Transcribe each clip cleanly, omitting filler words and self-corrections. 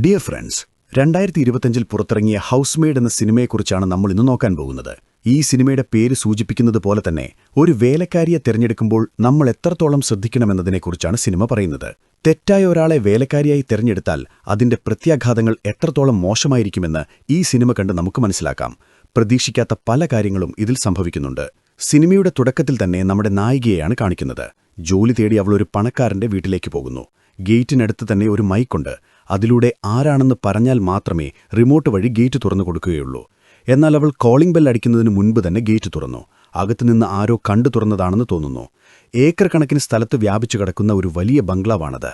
Dear friends, 2025-ൽ പുറത്തിറങ്ങിയ ഹൗസ്മെയ്ഡ് എന്ന സിനിമയെക്കുറിച്ചാണ് നമ്മൾ ഇന്ന് നോക്കാൻ പോകുന്നത്. ഈ സിനിമയുടെ പേര് സൂചിപ്പിക്കുന്നത് പോലെ തന്നെ ഒരു വേലക്കാരിയെ തിരഞ്ഞെടുക്കുമ്പോൾ നമ്മൾ എത്രത്തോളം ശ്രദ്ധിക്കണമെന്നതിനെക്കുറിച്ചാണ് സിനിമ പറയുന്നത്. തെറ്റായ ഒരാളെ വേലക്കാരിയായി തിരഞ്ഞെടുത്താൽ അതിന്റെ പ്രത്യാഘാതങ്ങൾ എത്രത്തോളം മോശമായിരിക്കുമെന്ന് ഈ സിനിമ കണ്ട് നമുക്ക് മനസ്സിലാക്കാം. പ്രതീക്ഷിക്കാത്ത പല കാര്യങ്ങളും ഇതിൽ സംഭവിക്കുന്നുണ്ട്. സിനിമയുടെ തുടക്കത്തിൽ തന്നെ നമ്മുടെ നായികയെയാണ് കാണിക്കുന്നത്. ജോലി തേടി അവൾ ഒരു പണക്കാരന്റെ വീട്ടിലേക്ക് പോകുന്നു. ഗേറ്റിനടുത്ത് തന്നെ ഒരു മൈക്കുണ്ട്. അതിലൂടെ ആരാണെന്ന് പറഞ്ഞാൽ മാത്രമേ റിമോട്ട് വഴി ഗേറ്റ് തുറന്നു കൊടുക്കുകയുള്ളൂ. എന്നാൽ അവൾ കോളിംഗ് ബെൽ അടിക്കുന്നതിന് മുൻപ് തന്നെ ഗേറ്റ് തുറന്നു. അകത്തുനിന്ന് ആരോ കണ്ടു തുറന്നതാണെന്ന് തോന്നുന്നു. ഏക്കർ കണക്കിന് സ്ഥലത്ത് വ്യാപിച്ചു കിടക്കുന്ന ഒരു വലിയ ബംഗ്ലാവാണത്.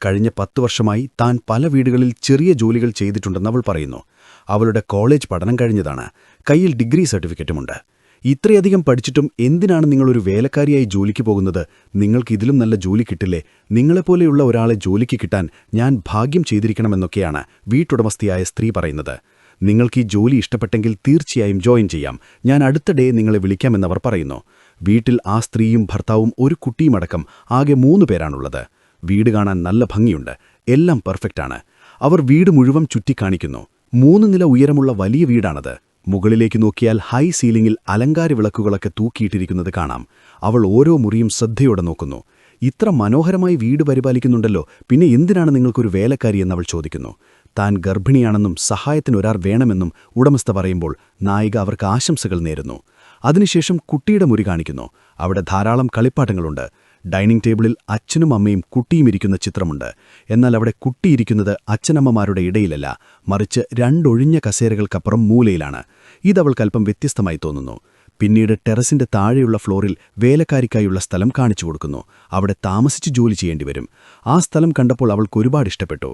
കഴിഞ്ഞ 10 വർഷമായി താൻ പല വീടുകളിൽ ചെറിയ ജോലികൾ ചെയ്തിട്ടുണ്ടെന്ന് അവൾ പറയുന്നു. അവളുടെ കോളേജ് പഠനം കഴിഞ്ഞതാണ്. കയ്യിൽ ഡിഗ്രി സർട്ടിഫിക്കറ്റുമുണ്ട്. ഇത്രയധികം പഠിച്ചിട്ടും എന്തിനാണ് നിങ്ങളൊരു വേലക്കാരിയായി ജോലിക്ക് പോകുന്നത്? നിങ്ങൾക്ക് ഇതിലും നല്ല ജോലി കിട്ടില്ലേ? നിങ്ങളെപ്പോലെയുള്ള ഒരാളെ ജോലിക്ക് കിട്ടാൻ ഞാൻ ഭാഗ്യം ചെയ്തിരിക്കണമെന്നൊക്കെയാണ് വീട്ടുടമസ്ഥയായ സ്ത്രീ പറയുന്നത്. നിങ്ങൾക്ക് ഈ ജോലി ഇഷ്ടപ്പെട്ടെങ്കിൽ തീർച്ചയായും ജോയിൻ ചെയ്യാം. ഞാൻ അടുത്ത ഡേ നിങ്ങളെ വിളിക്കാമെന്നവർ പറയുന്നു. വീട്ടിൽ ആ സ്ത്രീയും ഭർത്താവും ഒരു കുട്ടിയുമടക്കം ആകെ 3 പേരാണുള്ളത്. വീട് കാണാൻ നല്ല ഭംഗിയുണ്ട്. എല്ലാം പെർഫെക്റ്റാണ്. അവർ വീട് മുഴുവൻ ചുറ്റിക്കാണിക്കുന്നു. 3 നില ഉയരമുള്ള വലിയ വീടാണത്. മുകളിലേക്ക് നോക്കിയാൽ ഹൈ സീലിംഗിൽ അലങ്കാര വിളക്കുകളൊക്കെ തൂക്കിയിട്ടിരിക്കുന്നത് കാണാം. അവൾ ഓരോ മുറിയും ശ്രദ്ധയോടെ നോക്കുന്നു. ഇത്ര മനോഹരമായി വീട് പരിപാലിക്കുന്നുണ്ടല്ലോ, പിന്നെ എന്തിനാണ് നിങ്ങൾക്കൊരു വേലക്കാരിയെന്ന് അവൾ ചോദിക്കുന്നു. താൻ ഗർഭിണിയാണെന്നും സഹായത്തിനൊരാൾ വേണമെന്നും ഉടമസ്ഥ പറയുമ്പോൾ നായിക അവർക്ക് ആശംസകൾ നേരുന്നു. അതിനുശേഷം കുട്ടിയുടെ മുറി കാണിക്കുന്നു. അവിടെ ധാരാളം കളിപ്പാട്ടങ്ങളുണ്ട്. ഡൈനിങ് ടേബിളിൽ അച്ഛനും അമ്മയും കുട്ടിയും ഇരിക്കുന്ന ചിത്രമുണ്ട്. എന്നാൽ അവിടെ കുട്ടിയിരിക്കുന്നത് അച്ഛനമ്മമാരുടെ ഇടയിലല്ല, മറിച്ച് 2 ഒഴിഞ്ഞ കസേരകൾക്കപ്പുറം മൂലയിലാണ്. ഇതവൾക്കല്പം വ്യത്യസ്തമായി തോന്നുന്നു. പിന്നീട് ടെറസിന്റെ താഴെയുള്ള ഫ്ലോറിൽ വേലക്കാരിക്കായുള്ള സ്ഥലം കാണിച്ചു കൊടുക്കുന്നു. അവിടെ താമസിച്ച് ജോലി ചെയ്യേണ്ടിവരും. ആ സ്ഥലം കണ്ടപ്പോൾ അവൾക്ക് ഒരുപാട് ഇഷ്ടപ്പെട്ടു.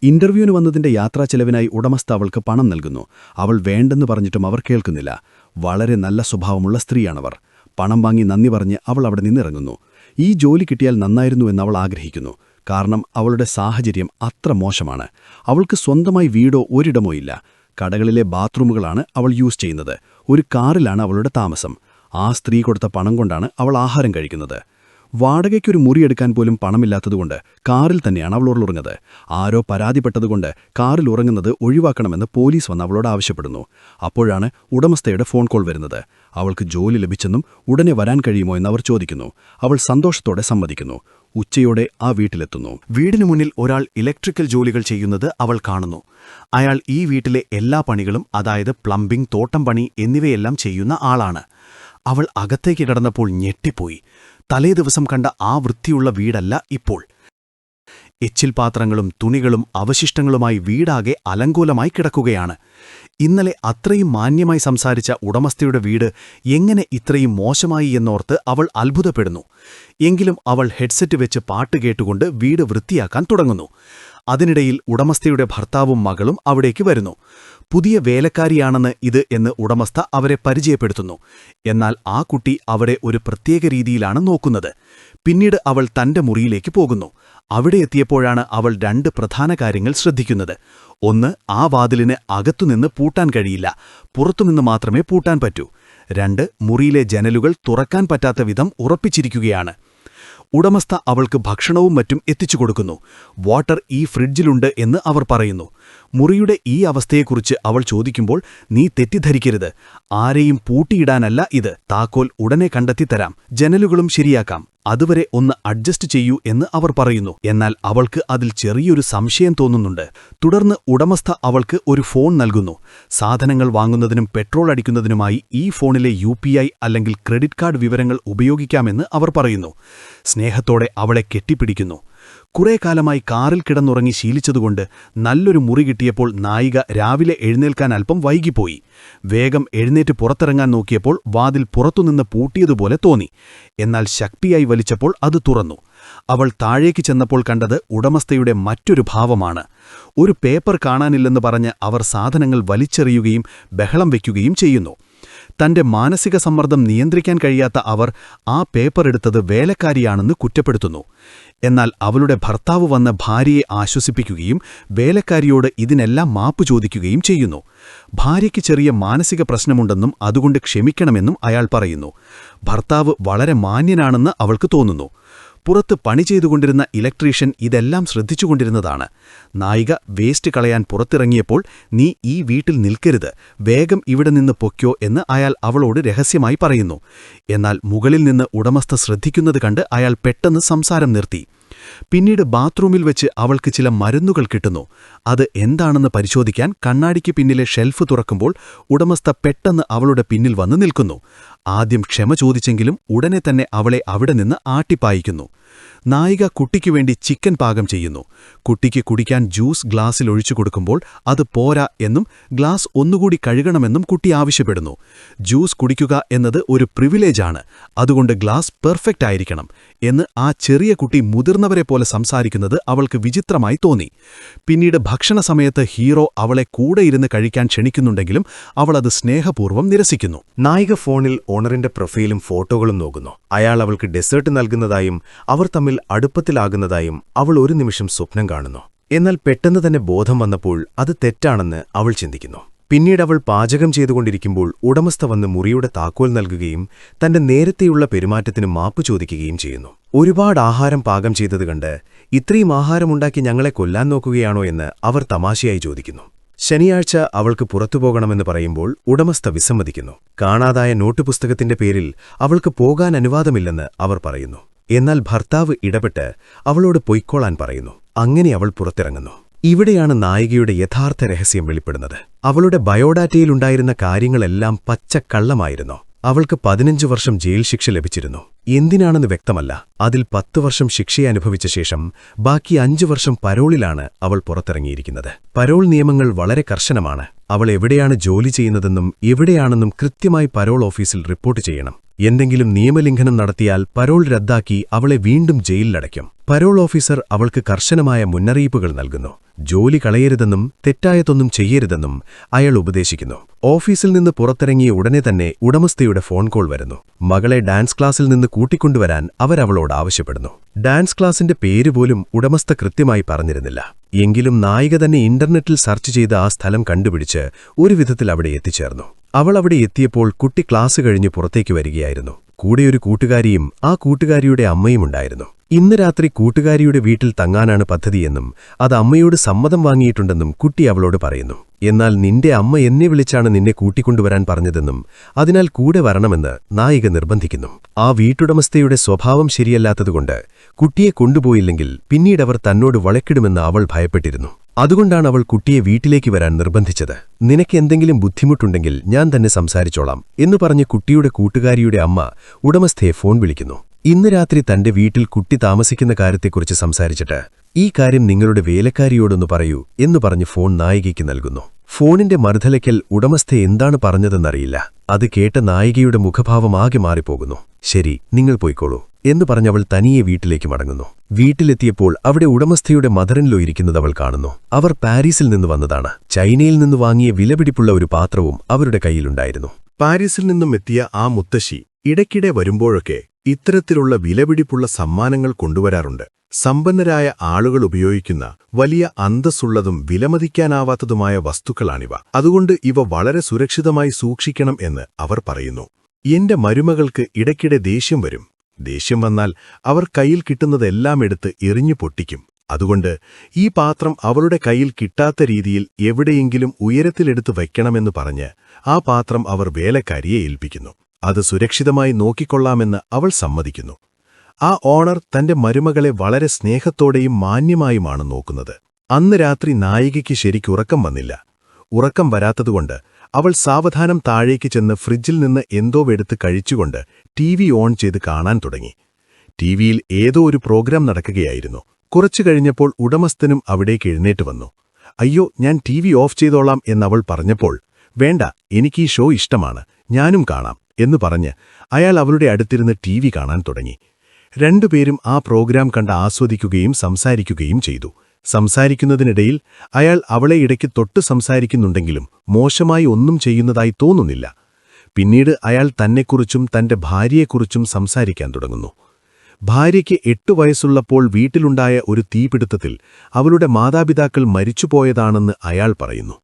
ഇന്റർവ്യൂവിന് വന്നതിന്റെ യാത്രാച്ചെലവിനായി ഉടമസ്ഥ അവൾക്ക് പണം നൽകുന്നു. അവൾ വേണ്ടെന്ന് പറഞ്ഞിട്ടും അവർ കേൾക്കുന്നില്ല. വളരെ നല്ല സ്വഭാവമുള്ള സ്ത്രീയാണവർ. പണം വാങ്ങി നന്ദി പറഞ്ഞ് അവൾ അവിടെ നിന്നിറങ്ങുന്നു. ഈ ജോലി കിട്ടിയാൽ നന്നായിരുന്നു എന്ന് അവൾ ആഗ്രഹിക്കുന്നു. കാരണം അവളുടെ സാഹചര്യം അത്ര മോശമാണ്. അവൾക്ക് സ്വന്തമായി വീടോ ഒരിടമോ ഇല്ല. കടകളിലെ ബാത്റൂമുകളാണ് അവൾ യൂസ് ചെയ്യുന്നത്. ഒരു കാറിലാണ് അവളുടെ താമസം. ആ സ്ത്രീ കൊടുത്ത പണം കൊണ്ടാണ് അവൾ ആഹാരം കഴിക്കുന്നത്. വാടകയ്ക്കൊരു മുറിയെടുക്കാൻ പോലും പണമില്ലാത്തതുകൊണ്ട് കാറിൽ തന്നെയാണ് അവൾ ഉറങ്ങുന്നത്. ആരോ പരാതിപ്പെട്ടതുകൊണ്ട് കാറിൽ ഉറങ്ങുന്നത് ഒഴിവാക്കണമെന്ന് പോലീസ് വന്ന് അവളോട് ആവശ്യപ്പെടുന്നു. അപ്പോഴാണ് ഉടമസ്ഥയുടെ ഫോൺ കോൾ വരുന്നത്. അവൾക്ക് ജോലി ലഭിച്ചെന്നും ഉടനെ വരാൻ കഴിയുമോ എന്നവർ ചോദിക്കുന്നു. അവൾ സന്തോഷത്തോടെ സമ്മതിക്കുന്നു. ഉച്ചയോടെ ആ വീട്ടിലെത്തുന്നു. വീടിനു മുന്നിൽ ഒരാൾ ഇലക്ട്രിക്കൽ ജോലികൾ ചെയ്യുന്നത് അവൾ കാണുന്നു. അയാൾ ഈ വീട്ടിലെ എല്ലാ പണികളും, അതായത് പ്ലംബിംഗ്, തോട്ടം പണി എന്നിവയെല്ലാം ചെയ്യുന്ന ആളാണ്. അവൾ അകത്തേക്ക് കടന്നപ്പോൾ ഞെട്ടിപ്പോയി. തലേദിവസം കണ്ട ആ വൃത്തിയുള്ള വീടല്ല ഇപ്പോൾ. എച്ചിൽ പാത്രങ്ങളും തുണികളും അവശിഷ്ടങ്ങളുമായി വീടാകെ അലങ്കോലമായി കിടക്കുകയാണ്. ഇന്നലെ അത്രയും മാന്യമായി സംസാരിച്ച ഉടമസ്ഥയുടെ വീട് എങ്ങനെ ഇത്രയും മോശമായി എന്നോർത്ത് അവൾ അത്ഭുതപ്പെടുന്നു. എങ്കിലും അവൾ ഹെഡ്സെറ്റ് വെച്ച് പാട്ട് കേട്ടുകൊണ്ട് വീട് വൃത്തിയാക്കാൻ തുടങ്ങുന്നു. അതിനിടയിൽ ഉടമസ്ഥയുടെ ഭർത്താവും മകളും അവിടേക്ക് വരുന്നു. പുതിയ വേലക്കാരിയാണെന്ന് ഇത് എന്ന് ഉടമസ്ഥ അവരെ പരിചയപ്പെടുത്തുന്നു. എന്നാൽ ആ കുട്ടി അവരെ ഒരു പ്രത്യേക രീതിയിലാണ് നോക്കുന്നത്. പിന്നീട് അവൾ തന്റെ മുറിയിലേക്ക് പോകുന്നു. അവിടെ എത്തിയപ്പോഴാണ് അവൾ 2 പ്രധാന കാര്യങ്ങൾ ശ്രദ്ധിക്കുന്നത്. ഒന്ന്, ആ വാതിലിന് അകത്തുനിന്ന് പൂട്ടാൻ കഴിയില്ല, പുറത്തുനിന്ന് മാത്രമേ പൂട്ടാൻ പറ്റൂ. 2, മുറിയിലെ ജനലുകൾ തുറക്കാൻ പറ്റാത്ത വിധം ഉറപ്പിച്ചിരിക്കുകയാണ്. ഉടമസ്ഥ അവൾക്ക് ഭക്ഷണവും മറ്റും എത്തിച്ചു കൊടുക്കുന്നു. വാട്ടർ ഈ ഫ്രിഡ്ജിലുണ്ട് എന്ന് അവർ പറയുന്നു. മുറിയുടെ ഈ അവസ്ഥയെക്കുറിച്ച് അവൾ ചോദിക്കുമ്പോൾ, നീ തെറ്റിദ്ധരിക്കരുത്, ആരെയും പൂട്ടിയിടാനല്ല ഇത്, താക്കോൽ ഉടനെ കണ്ടെത്തിത്തരാം, ജനലുകളും ശരിയാക്കാം, അതുവരെ ഒന്ന് അഡ്ജസ്റ്റ് ചെയ്യൂ എന്ന് അവർ പറയുന്നു. എന്നാൽ അവൾക്ക് അതിൽ ചെറിയൊരു സംശയം തോന്നുന്നുണ്ട്. തുടർന്ന് ഉടമസ്ഥ അവൾക്ക് ഒരു ഫോൺ നൽകുന്നു. സാധനങ്ങൾ വാങ്ങുന്നതിനും പെട്രോൾ അടിക്കുന്നതിനുമായി ഈ ഫോണിലെ UPI അല്ലെങ്കിൽ ക്രെഡിറ്റ് കാർഡ് വിവരങ്ങൾ ഉപയോഗിക്കാമെന്ന് അവർ പറയുന്നു. സ്നേഹത്തോടെ അവളെ കെട്ടിപ്പിടിക്കുന്നു. കുറേ കാലമായി കാറിൽ കിടന്നുറങ്ങി ശീലിച്ചതുകൊണ്ട് നല്ലൊരു മുറി കിട്ടിയപ്പോൾ നായിക രാവിലെ എഴുന്നേൽക്കാൻ അല്പം വൈകിപ്പോയി. വേഗം എഴുന്നേറ്റ് പുറത്തിറങ്ങാൻ നോക്കിയപ്പോൾ വാതിൽ പുറത്തുനിന്ന് പൂട്ടിയതുപോലെ തോന്നി. എന്നാൽ ശക്തിയായി വലിച്ചപ്പോൾ അത് തുറന്നു. അവൾ താഴേക്ക് ചെന്നപ്പോൾ കണ്ടത് ഉടമസ്ഥയുടെ മറ്റൊരു ഭാവമാണ്. ഒരു പേപ്പർ കാണാനില്ലെന്ന് പറഞ്ഞ് അവർ സാധനങ്ങൾ വലിച്ചെറിയുകയും ബഹളം വയ്ക്കുകയും ചെയ്യുന്നു. തന്റെ മാനസിക സമ്മർദ്ദം നിയന്ത്രിക്കാൻ കഴിയാത്ത അവർ ആ പേപ്പർ എടുത്തത് വേലക്കാരിയാണെന്ന് കുറ്റപ്പെടുത്തുന്നു. എന്നാൽ അവളുടെ ഭർത്താവ് വന്ന് ഭാര്യയെ ആശ്വസിപ്പിക്കുകയും വേലക്കാരിയോട് ഇതിനെല്ലാം മാപ്പ് ചോദിക്കുകയും ചെയ്യുന്നു. ഭാര്യയ്ക്ക് ചെറിയ മാനസിക പ്രശ്നമുണ്ടെന്നും അതുകൊണ്ട് ക്ഷമിക്കണമെന്നും അയാൾ പറയുന്നു. ഭർത്താവ് വളരെ മാന്യനാണെന്ന് അവൾക്ക് തോന്നുന്നു. പുറത്ത് പണി ചെയ്തുകൊണ്ടിരുന്ന ഇലക്ട്രീഷ്യൻ ഇതെല്ലാം ശ്രദ്ധിച്ചുകൊണ്ടിരുന്നതാണ്. നായിക വേസ്റ്റ് കളയാൻ പുറത്തിറങ്ങിയപ്പോൾ, "നീ ഈ വീട്ടിൽ നിൽക്കരുത്, വേഗം ഇവിടെ നിന്ന് പൊയ്ക്കോ" എന്ന് അയാൾ അവളോട് രഹസ്യമായി പറയുന്നു. എന്നാൽ മുകളിൽ നിന്ന് ഉടമസ്ഥ ശ്രദ്ധിക്കുന്നത് കണ്ട് അയാൾ പെട്ടെന്ന് സംസാരം നിർത്തി. പിന്നീട് ബാത്റൂമിൽ വെച്ച് അവൾക്ക് ചില മരുന്നുകൾ കിട്ടുന്നു. അത് എന്താണെന്ന് പരിശോധിക്കാൻ കണ്ണാടിക്ക് പിന്നിലെ ഷെൽഫ് തുറക്കുമ്പോൾ ഉടമസ്ഥ പെട്ടെന്ന് അവളുടെ പിന്നിൽ വന്ന് നിൽക്കുന്നു. ആദ്യം ക്ഷമ ചോദിച്ചെങ്കിലും ഉടനെ തന്നെ അവളെ അവിടെ നിന്ന് ആട്ടിപ്പായിക്കുന്നു. നായിക കുട്ടിക്കു വേണ്ടി ചിക്കൻ പാകം ചെയ്യുന്നു. കുട്ടിക്ക് കുടിക്കാൻ ജ്യൂസ് ഗ്ലാസ്സിൽ ഒഴിച്ചു കൊടുക്കുമ്പോൾ അത് പോരാ എന്നും ഗ്ലാസ് ഒന്നുകൂടി കഴുകണമെന്നും കുട്ടി ആവശ്യപ്പെടുന്നു. ജ്യൂസ് കുടിക്കുക എന്നത് ഒരു പ്രിവിലേജാണ്, അതുകൊണ്ട് ഗ്ലാസ് പെർഫെക്റ്റ് ആയിരിക്കണം എന്ന് ആ ചെറിയ കുട്ടി മുതിർന്നവരെ പോലെ സംസാരിക്കുന്നത് അവൾക്ക് വിചിത്രമായി തോന്നി. പിന്നീട് ഭക്ഷണ സമയത്ത് ഹീറോ അവളെ കൂടെ ഇരുന്ന് കഴിക്കാൻ ക്ഷണിക്കുന്നുണ്ടെങ്കിലും അവളത് സ്നേഹപൂർവ്വം നിരസിക്കുന്നു. നായിക ഫോണിൽ ഓണറിന്റെ പ്രൊഫൈലും ഫോട്ടോകളും നോക്കുന്നു. അയാൾ അവൾക്ക് ഡെസേർട്ട് നൽകുന്നതായും അവർ തമ്മിൽ അടുപ്പത്തിലാകുന്നതായും അവൾ ഒരു നിമിഷം സ്വപ്നം കാണുന്നു. എന്നാൽ പെട്ടെന്ന് തന്നെ ബോധം വന്നപ്പോൾ അത് തെറ്റാണെന്ന് അവൾ ചിന്തിക്കുന്നു. പിന്നീട് അവൾ പാചകം ചെയ്തുകൊണ്ടിരിക്കുമ്പോൾ ഉടമസ്ഥ വന്ന് മുറിയുടെ താക്കോൽ നൽകുകയും തന്റെ നേരത്തെയുള്ള പെരുമാറ്റത്തിന് മാപ്പ് ചോദിക്കുകയും ചെയ്യുന്നു. ഒരുപാട് ആഹാരം പാകം ചെയ്തത് കണ്ട്, "ഇത്രയും ആഹാരമുണ്ടാക്കി ഞങ്ങളെ കൊല്ലാൻ നോക്കുകയാണോ?" എന്ന് അവർ തമാശയായി ചോദിക്കുന്നു. ശനിയാഴ്ച അവൾക്ക് പുറത്തുപോകണമെന്ന് പറയുമ്പോൾ ഉടമസ്ഥ വിസമ്മതിക്കുന്നു. കാണാതായ നോട്ടുപുസ്തകത്തിന്റെ പേരിൽ അവൾക്ക് പോകാൻ അനുവാദമില്ലെന്ന് അവർ പറയുന്നു. എന്നാൽ ഭർത്താവ് ഇടപെട്ട് അവളോട് പൊയ്ക്കോളാൻ പറയുന്നു. അങ്ങനെ അവൾ പുറത്തിറങ്ങുന്നു. ഇവിടെയാണ് നായികയുടെ യഥാർത്ഥ രഹസ്യം വെളിപ്പെടുന്നത്. അവളുടെ ബയോഡാറ്റയിലുണ്ടായിരുന്ന കാര്യങ്ങളെല്ലാം പച്ചക്കള്ളമായിരുന്നു. അവൾക്ക് 15 വർഷം ജയിൽ ശിക്ഷ ലഭിച്ചിരുന്നു. എന്തിനാണെന്ന് വ്യക്തമല്ല. അതിൽ 10 വർഷം ശിക്ഷയനുഭവിച്ച ശേഷം ബാക്കി 5 വർഷം പരോളിലാണ് അവൾ പുറത്തിറങ്ങിയിരിക്കുന്നത്. പരോൾ നിയമങ്ങൾ വളരെ കർശനമാണ്. അവൾ എവിടെയാണ് ജോലി ചെയ്യുന്നതെന്നും എവിടെയാണെന്നും കൃത്യമായി പരോൾ ഓഫീസിൽ റിപ്പോർട്ട് ചെയ്യണം. എന്തെങ്കിലും നിയമലംഘനം നടത്തിയാൽ പരോൾ റദ്ദാക്കി അവളെ വീണ്ടും ജയിലിലടയ്ക്കും. പരോൾ ഓഫീസർ അവൾക്ക് കർശനമായ മുന്നറിയിപ്പുകൾ നൽകുന്നു. ജോലി കളയരുതെന്നും തെറ്റായതൊന്നും ചെയ്യരുതെന്നും അയാൾ ഉപദേശിക്കുന്നു. ഓഫീസിൽ നിന്ന് പുറത്തിറങ്ങിയ ഉടനെ തന്നെ ഉടമസ്ഥയുടെ ഫോൺ കോൾ വരുന്നു. മകളെ ഡാൻസ് ക്ലാസ്സിൽ നിന്ന് കൂട്ടിക്കൊണ്ടുവരാൻ അവരവളോട് ആവശ്യപ്പെടുന്നു. ഡാൻസ് ക്ലാസിന്റെ പേരുപോലും ഉടമസ്ഥ കൃത്യമായി പറഞ്ഞിരുന്നില്ല. എങ്കിലും നായിക തന്നെ ഇന്റർനെറ്റിൽ സെർച്ച് ചെയ്ത് ആ സ്ഥലം കണ്ടുപിടിച്ച് ഒരു വിധത്തിൽ അവിടെ എത്തിച്ചേർന്നു. അവൾ അവിടെ എത്തിയപ്പോൾ കുട്ടി ക്ലാസ് കഴിഞ്ഞ് പുറത്തേക്ക് വരികയായിരുന്നു. കൂടെ ഒരു കൂട്ടുകാരിയും ആ കൂട്ടുകാരിയുടെ അമ്മയുമുണ്ടായിരുന്നു. ഇന്ന് രാത്രി കൂട്ടുകാരിയുടെ വീട്ടിൽ തങ്ങാനാണ് പദ്ധതിയെന്നും അത് അമ്മയോട് സമ്മതം വാങ്ങിയിട്ടുണ്ടെന്നും കുട്ടി അവളോട് പറയുന്നു. എന്നാൽ നിന്റെ അമ്മ എന്നെ വിളിച്ചാണ് നിന്നെ കൂട്ടിക്കൊണ്ടുവരാൻ പറഞ്ഞതെന്നും അതിനാൽ കൂടെ വരണമെന്ന് നായിക നിർബന്ധിക്കുന്നു. ആ വീട്ടുടമസ്ഥയുടെ സ്വഭാവം ശരിയല്ലാത്തതുകൊണ്ട് കുട്ടിയെ കൊണ്ടുപോയില്ലെങ്കിൽ പിന്നീടവർ തന്നോട് വഴക്കിടുമെന്ന് അവൾ ഭയപ്പെട്ടിരുന്നു. അതുകൊണ്ടാണ് അവൾ കുട്ടിയെ വീട്ടിലേക്ക് വരാൻ നിർബന്ധിച്ചത്. "നിനക്ക് എന്തെങ്കിലും ബുദ്ധിമുട്ടുണ്ടെങ്കിൽ ഞാൻ തന്നെ സംസാരിച്ചോളാം" എന്ന് പറഞ്ഞ് കുട്ടിയുടെ കൂട്ടുകാരിയുടെ അമ്മ ഉടമസ്ഥയെ ഫോൺ വിളിക്കുന്നു. ഇന്ന് രാത്രി തന്റെ വീട്ടിൽ കുട്ടി താമസിക്കുന്ന കാര്യത്തെക്കുറിച്ച് സംസാരിച്ചിട്ട്, "ഈ കാര്യം നിങ്ങളുടെ വേലക്കാരിയോടൊന്ന് പറയൂ" എന്ന് പറഞ്ഞ് ഫോൺ നായികയ്ക്ക് നൽകുന്നു. ഫോണിന്റെ മറുതലയ്ക്കൽ ഉടമസ്ഥ എന്താണ് പറഞ്ഞതെന്നറിയില്ല. അത് കേട്ട നായികയുടെ മുഖഭാവം ആകെ മാറിപ്പോകുന്നു. "ശരി, നിങ്ങൾ പോയിക്കോളൂ" എന്ന് പറഞ്ഞവൾ തനിയെ വീട്ടിലേക്ക് മടങ്ങുന്നു. വീട്ടിലെത്തിയപ്പോൾ അവിടെ ഉടമസ്ഥയുടെ മദറിൻലോ ഇരിക്കുന്നത് അവൾ കാണുന്നു. അവർ പാരീസിൽ നിന്ന് വന്നതാണ്. ചൈനയിൽ നിന്ന് വാങ്ങിയ വിലപിടിപ്പുള്ള ഒരു പാത്രവും അവരുടെ കയ്യിലുണ്ടായിരുന്നു. പാരീസിൽ നിന്നും എത്തിയ ആ മുത്തശ്ശി ഇടയ്ക്കിടെ വരുമ്പോഴൊക്കെ ഇത്തരത്തിലുള്ള വിലപിടിപ്പുള്ള സമ്മാനങ്ങൾ കൊണ്ടുവരാറുണ്ട്. സമ്പന്നരായ ആളുകൾ ഉപയോഗിക്കുന്ന വലിയ അന്തസ്സുള്ളതും വിലമതിക്കാനാവാത്തതുമായ വസ്തുക്കളാണിവ. അതുകൊണ്ട് ഇവ വളരെ സുരക്ഷിതമായി സൂക്ഷിക്കണം എന്ന് അവർ പറയുന്നു. "എന്റെ മരുമകൾക്ക് ഇടയ്ക്കിടെ ദേഷ്യം വരും. ദേഷ്യം വന്നാൽ അവർ കയ്യിൽ കിട്ടുന്നതെല്ലാം എടുത്ത് എറിഞ്ഞു പൊട്ടിക്കും. അതുകൊണ്ട് ഈ പാത്രം അവളുടെ കയ്യിൽ കിട്ടാത്ത രീതിയിൽ എവിടെയെങ്കിലും ഉയരത്തിലെടുത്ത് വയ്ക്കണമെന്ന് പറഞ്ഞ് ആ പാത്രം അവർ വേലക്കാരിയെ ഏൽപ്പിക്കുന്നു. അത് സുരക്ഷിതമായി നോക്കിക്കൊള്ളാമെന്ന് അവൾ സമ്മതിക്കുന്നു. ആ ഓണർ തന്റെ മരുമകളെ വളരെ സ്നേഹത്തോടെയും മാന്യമായുമാണ് നോക്കുന്നത്. അന്ന് രാത്രി നായികയ്ക്ക് ശരിക്കുറക്കം വന്നില്ല. ഉറക്കം വരാത്തതുകൊണ്ട് അവൾ സാവധാനം താഴേക്ക് ചെന്ന് ഫ്രിഡ്ജിൽ നിന്ന് എന്തോ എടുത്ത് കഴിച്ചുകൊണ്ട് TV ഓൺ ചെയ്ത് കാണാൻ തുടങ്ങി. ടിവിയിൽ ഏതോ ഒരു പ്രോഗ്രാം നടക്കുകയായിരുന്നു. കുറച്ചു കഴിഞ്ഞപ്പോൾ ഉടമസ്ഥനും അവിടേക്ക് എഴുന്നേറ്റ് വന്നു. "അയ്യോ, ഞാൻ TV ഓഫ് ചെയ്തോളാം" എന്നവൾ പറഞ്ഞപ്പോൾ, "വേണ്ട, എനിക്ക് ഈ ഷോ ഇഷ്ടമാണ്, ഞാനും കാണാം" എന്ന് പറഞ്ഞ് അയാൾ അവളുടെ അടുത്തിരുന്ന് TV കാണാൻ തുടങ്ങി. രണ്ടുപേരും ആ പ്രോഗ്രാം കണ്ട് ആസ്വദിക്കുകയും സംസാരിക്കുകയും ചെയ്തു. സംസാരിക്കുന്നതിനിടയിൽ അയാൾ അവളെ ഇടയ്ക്ക് തൊട്ട് സംസാരിക്കുന്നുണ്ടെങ്കിലും മോശമായി ഒന്നും ചെയ്യുന്നതായി തോന്നുന്നില്ല. പിന്നീട് അയാൾ തന്നെക്കുറിച്ചും തന്റെ ഭാര്യയെക്കുറിച്ചും സംസാരിക്കാൻ തുടങ്ങുന്നു. ഭാര്യയ്ക്ക് 8 വയസ്സുള്ളപ്പോൾ വീട്ടിലുണ്ടായ ഒരു തീപിടുത്തത്തിൽ അവളുടെ മാതാപിതാക്കൾ മരിച്ചുപോയതാണെന്ന് അയാൾ പറയുന്നു.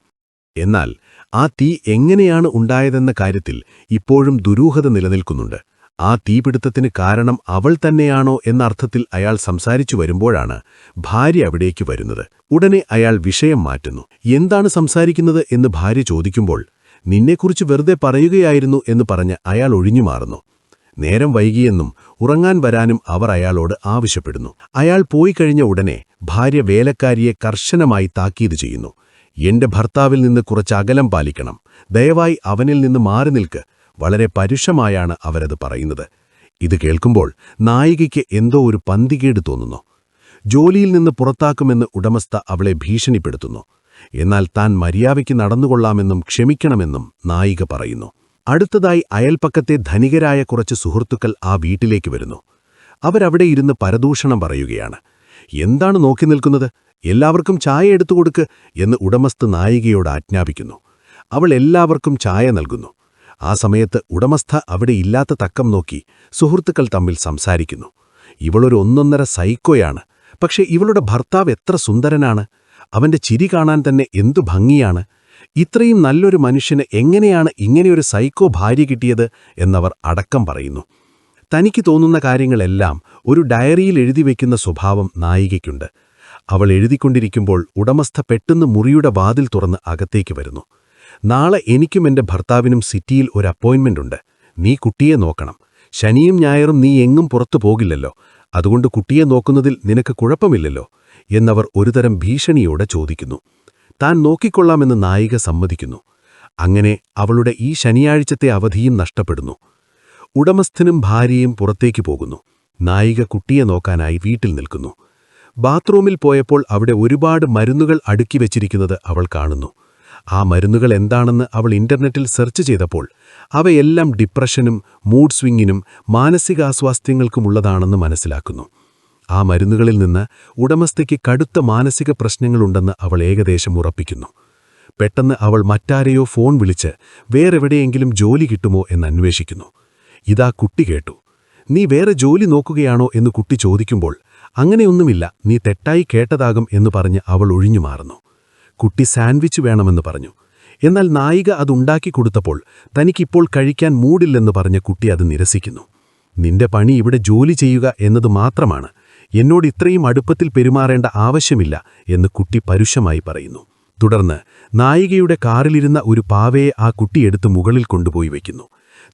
എന്നാൽ ആ തീ എങ്ങനെയാണ് ഉണ്ടായതെന്ന കാര്യത്തിൽ ഇപ്പോഴും ദുരൂഹത നിലനിൽക്കുന്നുണ്ട്. ആ തീപിടുത്തത്തിന് കാരണം അവൾ തന്നെയാണോ എന്ന അർത്ഥത്തിൽ അയാൾ സംസാരിച്ചു വരുമ്പോഴാണ് ഭാര്യ അവിടേക്ക് വരുന്നത്. ഉടനെ അയാൾ വിഷയം മാറ്റുന്നു. എന്താണ് സംസാരിക്കുന്നത് എന്ന് ഭാര്യ ചോദിക്കുമ്പോൾ, നിന്നെക്കുറിച്ച് വെറുതെ പറയുകയായിരുന്നു എന്ന് പറഞ്ഞ് അയാൾ ഒഴിഞ്ഞുമാറുന്നു. നേരം വൈകിയെന്നും ഉറങ്ങാൻ വരാനും അവർ അയാളോട് ആവശ്യപ്പെടുന്നു. അയാൾ പോയി കഴിഞ്ഞ ഉടനെ ഭാര്യ വേലക്കാരിയെ കർശനമായി താക്കീത് ചെയ്യുന്നു. എന്റെ ഭർത്താവിൽ നിന്ന് കുറച്ച് അകലം പാലിക്കണം, ദയവായി അവനിൽ നിന്ന് മാറി നിൽക്ക്. വളരെ പരുഷമായാണ് അവരത് പറയുന്നത്. ഇത് കേൾക്കുമ്പോൾ നായികയ്ക്ക് എന്തോ ഒരു പന്തികേട് തോന്നുന്നു. ജോലിയിൽ നിന്ന് പുറത്താക്കുമെന്ന് ഉടമസ്ഥ അവളെ ഭീഷണിപ്പെടുത്തുന്നു. എന്നാൽ താൻ മര്യാദയ്ക്ക് നടന്നുകൊള്ളാമെന്നും ക്ഷമിക്കണമെന്നും നായിക പറയുന്നു. അടുത്തതായി അയൽപ്പക്കത്തെ ധനികരായ കുറച്ച് സുഹൃത്തുക്കൾ ആ വീട്ടിലേക്ക് വരുന്നു. അവരവിടെ ഇരുന്ന് പരദൂഷണം പറയുകയാണ്. എന്താണ് നോക്കി നിൽക്കുന്നത്, എല്ലാവർക്കും ചായ എടുത്തു കൊടുക്ക് എന്ന് ഉടമസ്ഥ നായികയോട് ആജ്ഞാപിക്കുന്നു. അവൾ എല്ലാവർക്കും ചായ നൽകുന്നു. ആ സമയത്ത് ഉടമസ്ഥ അവിടെ ഇല്ലാത്ത തക്കം നോക്കി സുഹൃത്തുക്കൾ തമ്മിൽ സംസാരിക്കുന്നു. ഇവളൊരു ഒന്നൊന്നര സൈക്കോയാണ്, പക്ഷേ ഇവളുടെ ഭർത്താവ് എത്ര സുന്ദരനാണ്, അവന്റെ ചിരി കാണാൻ തന്നെ എന്തു ഭംഗിയാണ്, ഇത്രയും നല്ലൊരു മനുഷ്യന് എങ്ങനെയാണ് ഇങ്ങനെയൊരു സൈക്കോ ഭാര്യ കിട്ടിയത് എന്നവർ അടക്കം പറയുന്നു. തനിക്ക് തോന്നുന്ന കാര്യങ്ങളെല്ലാം ഒരു ഡയറിയിൽ എഴുതിവെക്കുന്ന സ്വഭാവം നായികയ്ക്കുണ്ട്. അവൾ എഴുതിക്കൊണ്ടിരിക്കുമ്പോൾ ഉടമസ്ഥ പെട്ടെന്ന് മുറിയുടെ വാതിൽ തുറന്ന് അകത്തേക്ക് വരുന്നു. നാളെ എനിക്കും എന്റെ ഭർത്താവിനും സിറ്റിയിൽ ഒരു അപ്പോയിന്റ്മെന്റ് ഉണ്ട്. നീ കുട്ടിയെ നോക്കണം. ശനിയും ഞായറും നീ എങ്ങും പുറത്തു പോകില്ലല്ലോ, അതുകൊണ്ട് കുട്ടിയെ നോക്കുന്നതിൽ നിനക്ക് കുഴപ്പമില്ലല്ലോ എന്നവർ ഒരുതരം ഭീഷണിയോടെ ചോദിക്കുന്നു. താൻ നോക്കിക്കൊള്ളാമെന്ന് നായിക സമ്മതിക്കുന്നു. അങ്ങനെ അവളുടെ ഈ ശനിയാഴ്ചത്തെ അവധിയും നഷ്ടപ്പെടുന്നു. ഉടമസ്ഥനും ഭാര്യയും പുറത്തേക്ക് പോകുന്നു. നായിക കുട്ടിയെ നോക്കാനായി വീട്ടിൽ നിൽക്കുന്നു. ബാത്റൂമിൽ പോയപ്പോൾ അവിടെ ഒരുപാട് മരുന്നുകൾ അടുക്കി വച്ചിരിക്കുന്നത് അവൾ കാണുന്നു. ആ മരുന്നുകൾ എന്താണെന്ന് അവൾ ഇന്റർനെറ്റിൽ സെർച്ച് ചെയ്തപ്പോൾ അവയെല്ലാം ഡിപ്രഷനും മൂഡ് സ്വിങ്ങിനും മാനസികാസ്വാസ്ഥ്യങ്ങൾക്കുമുള്ളതാണെന്ന് മനസ്സിലാക്കുന്നു. ആ മരുന്നുകളിൽ നിന്ന് ഉടമസ്ഥയ്ക്ക് കടുത്ത മാനസിക പ്രശ്നങ്ങളുണ്ടെന്ന് അവൾ ഏകദേശം ഉറപ്പിക്കുന്നു. പെട്ടെന്ന് അവൾ മറ്റാരെയോ ഫോൺ വിളിച്ച് വേറെവിടെയെങ്കിലും ജോലി കിട്ടുമോ എന്ന് അന്വേഷിക്കുന്നു. ഇതാ കുട്ടി കേട്ടു. നീ വേറെ ജോലി നോക്കുകയാണോ എന്ന് കുട്ടി ചോദിക്കുമ്പോൾ, അങ്ങനെയൊന്നുമില്ല, നീ തെറ്റായി കേട്ടതാകും എന്ന് പറഞ്ഞ് അവൾ ഒഴിഞ്ഞുമാറുന്നു. കുട്ടി സാൻഡ്വിച്ച് വേണമെന്ന് പറഞ്ഞു. എന്നാൽ നായിക അതുണ്ടാക്കി കൊടുത്തപ്പോൾ തനിക്കിപ്പോൾ കഴിക്കാൻ മൂഡില്ലെന്ന് പറഞ്ഞ് കുട്ടി അത് നിരസിക്കുന്നു. നിന്റെ പണി ഇവിടെ ജോലി ചെയ്യുക എന്നത് മാത്രമാണ്, എന്നോട് ഇത്രയും അടുപ്പത്തിൽ പെരുമാറേണ്ട ആവശ്യമില്ല എന്ന് കുട്ടി പരുഷമായി പറയുന്നു. തുടർന്ന് നായികയുടെ കാറിലിരുന്ന ഒരു പാവയെ ആ കുട്ടിയെടുത്ത് മുകളിൽ കൊണ്ടുപോയി വയ്ക്കുന്നു.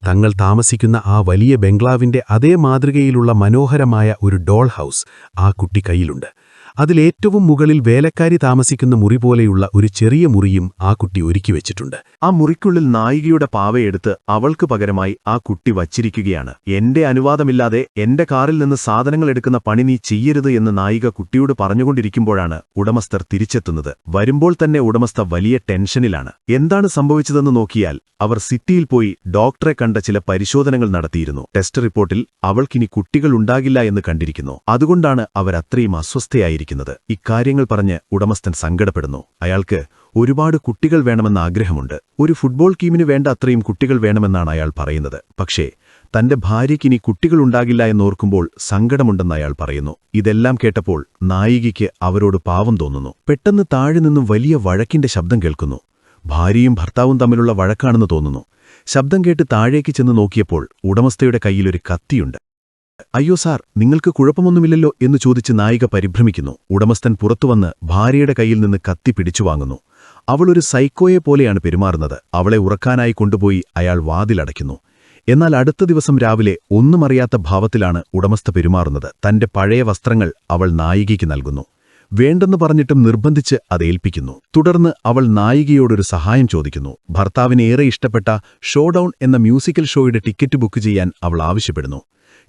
തങ്ങൾ താമസിക്കുന്ന ആ വലിയ ബംഗ്ലാവിന്റെ അതേ മാതൃകയിലുള്ള മനോഹരമായ ഒരു ഡോൾ ഹൗസ് ആ കുട്ടി കയ്യിലുണ്ട്. അതിലേറ്റവും മുകളിൽ വേലക്കാരി താമസിക്കുന്ന മുറി പോലെയുള്ള ഒരു ചെറിയ മുറിയും ആ കുട്ടി ഒരുക്കി വെച്ചിട്ടുണ്ട്. ആ മുറിക്കുള്ളിൽ നായികയുടെ പാവയെടുത്ത് അവൾക്ക് പകരമായി ആ കുട്ടി വച്ചിരിക്കുകയാണ്. എന്റെ അനുവാദമില്ലാതെ എന്റെ കാറിൽ നിന്ന് സാധനങ്ങൾ എടുക്കുന്ന പണി നീ ചെയ്യരുത് എന്ന് നായിക കുട്ടിയോട് പറഞ്ഞുകൊണ്ടിരിക്കുമ്പോഴാണ് ഉടമസ്ഥർ തിരിച്ചെത്തുന്നത്. വരുമ്പോൾ തന്നെ ഉടമസ്ഥ വലിയ ടെൻഷനിലാണ്. എന്താണ് സംഭവിച്ചതെന്ന് നോക്കിയാൽ അവർ സിറ്റിയിൽ പോയി ഡോക്ടറെ കണ്ട ചില പരിശോധനകൾ നടത്തിയിരുന്നു. ടെസ്റ്റ് റിപ്പോർട്ടിൽ അവൾക്കിനി കുട്ടികൾ ഉണ്ടാകില്ല എന്ന് കണ്ടിരിക്കുന്നു. അതുകൊണ്ടാണ് അവരത്രയും അസ്വസ്ഥയായിരിക്കുന്നത്. ഇക്കാര്യങ്ങൾ പറഞ്ഞ് ഉടമസ്ഥൻ സങ്കടപ്പെടുന്നു. അയാൾക്ക് ഒരുപാട് കുട്ടികൾ വേണമെന്ന ആഗ്രഹമുണ്ട്. ഒരു ഫുട്ബോൾ ടീമിന് വേണ്ട അത്രയും കുട്ടികൾ വേണമെന്നാണ് അയാൾ പറയുന്നത്. പക്ഷേ തന്റെ ഭാര്യയ്ക്കിനി കുട്ടികളുണ്ടാകില്ല എന്നോർക്കുമ്പോൾ സങ്കടമുണ്ടെന്ന് അയാൾ പറയുന്നു. ഇതെല്ലാം കേട്ടപ്പോൾ നായികയ്ക്ക് അവരോട് പാവം തോന്നുന്നു. പെട്ടെന്ന് താഴെ നിന്നും വലിയ വഴക്കിന്റെ ശബ്ദം കേൾക്കുന്നു. ഭാര്യയും ഭർത്താവും തമ്മിലുള്ള വഴക്കാണെന്ന് തോന്നുന്നു. ശബ്ദം കേട്ട് താഴേക്ക് ചെന്ന് നോക്കിയപ്പോൾ ഉടമസ്ഥയുടെ കയ്യിലൊരു കത്തിയുണ്ട്. അയ്യോ സാർ, നിങ്ങൾക്ക് കുഴപ്പമൊന്നുമില്ലല്ലോ എന്ന് ചോദിച്ച് നായിക പരിഭ്രമിക്കുന്നു. ഉടമസ്ഥൻ പുറത്തുവന്ന് ഭാര്യയുടെ കയ്യിൽ നിന്ന് കത്തി പിടിച്ചു വാങ്ങുന്നു. അവളൊരു സൈക്കോയെ പോലെയാണ് പെരുമാറുന്നത്. അവളെ ഉറക്കാനായി കൊണ്ടുപോയി അയാൾ വാതിലടയ്ക്കുന്നു. എന്നാൽ അടുത്ത ദിവസം രാവിലെ ഒന്നും അറിയാത്ത ഭാവത്തിലാണ് ഉടമസ്ഥ പെരുമാറുന്നത്. തന്റെ പഴയ വസ്ത്രങ്ങൾ അവൾ നായികയ്ക്ക് നൽകുന്നു. വേണ്ടെന്ന് പറഞ്ഞിട്ടും നിർബന്ധിച്ച് അത് ഏൽപ്പിക്കുന്നു. തുടർന്ന് അവൾ നായികയോടൊരു സഹായം ചോദിക്കുന്നു. ഭർത്താവിന് ഏറെ ഇഷ്ടപ്പെട്ട ഷോഡൌൺ എന്ന മ്യൂസിക്കൽ ഷോയുടെ ടിക്കറ്റ് ബുക്ക് ചെയ്യാൻ അവൾ ആവശ്യപ്പെടുന്നു.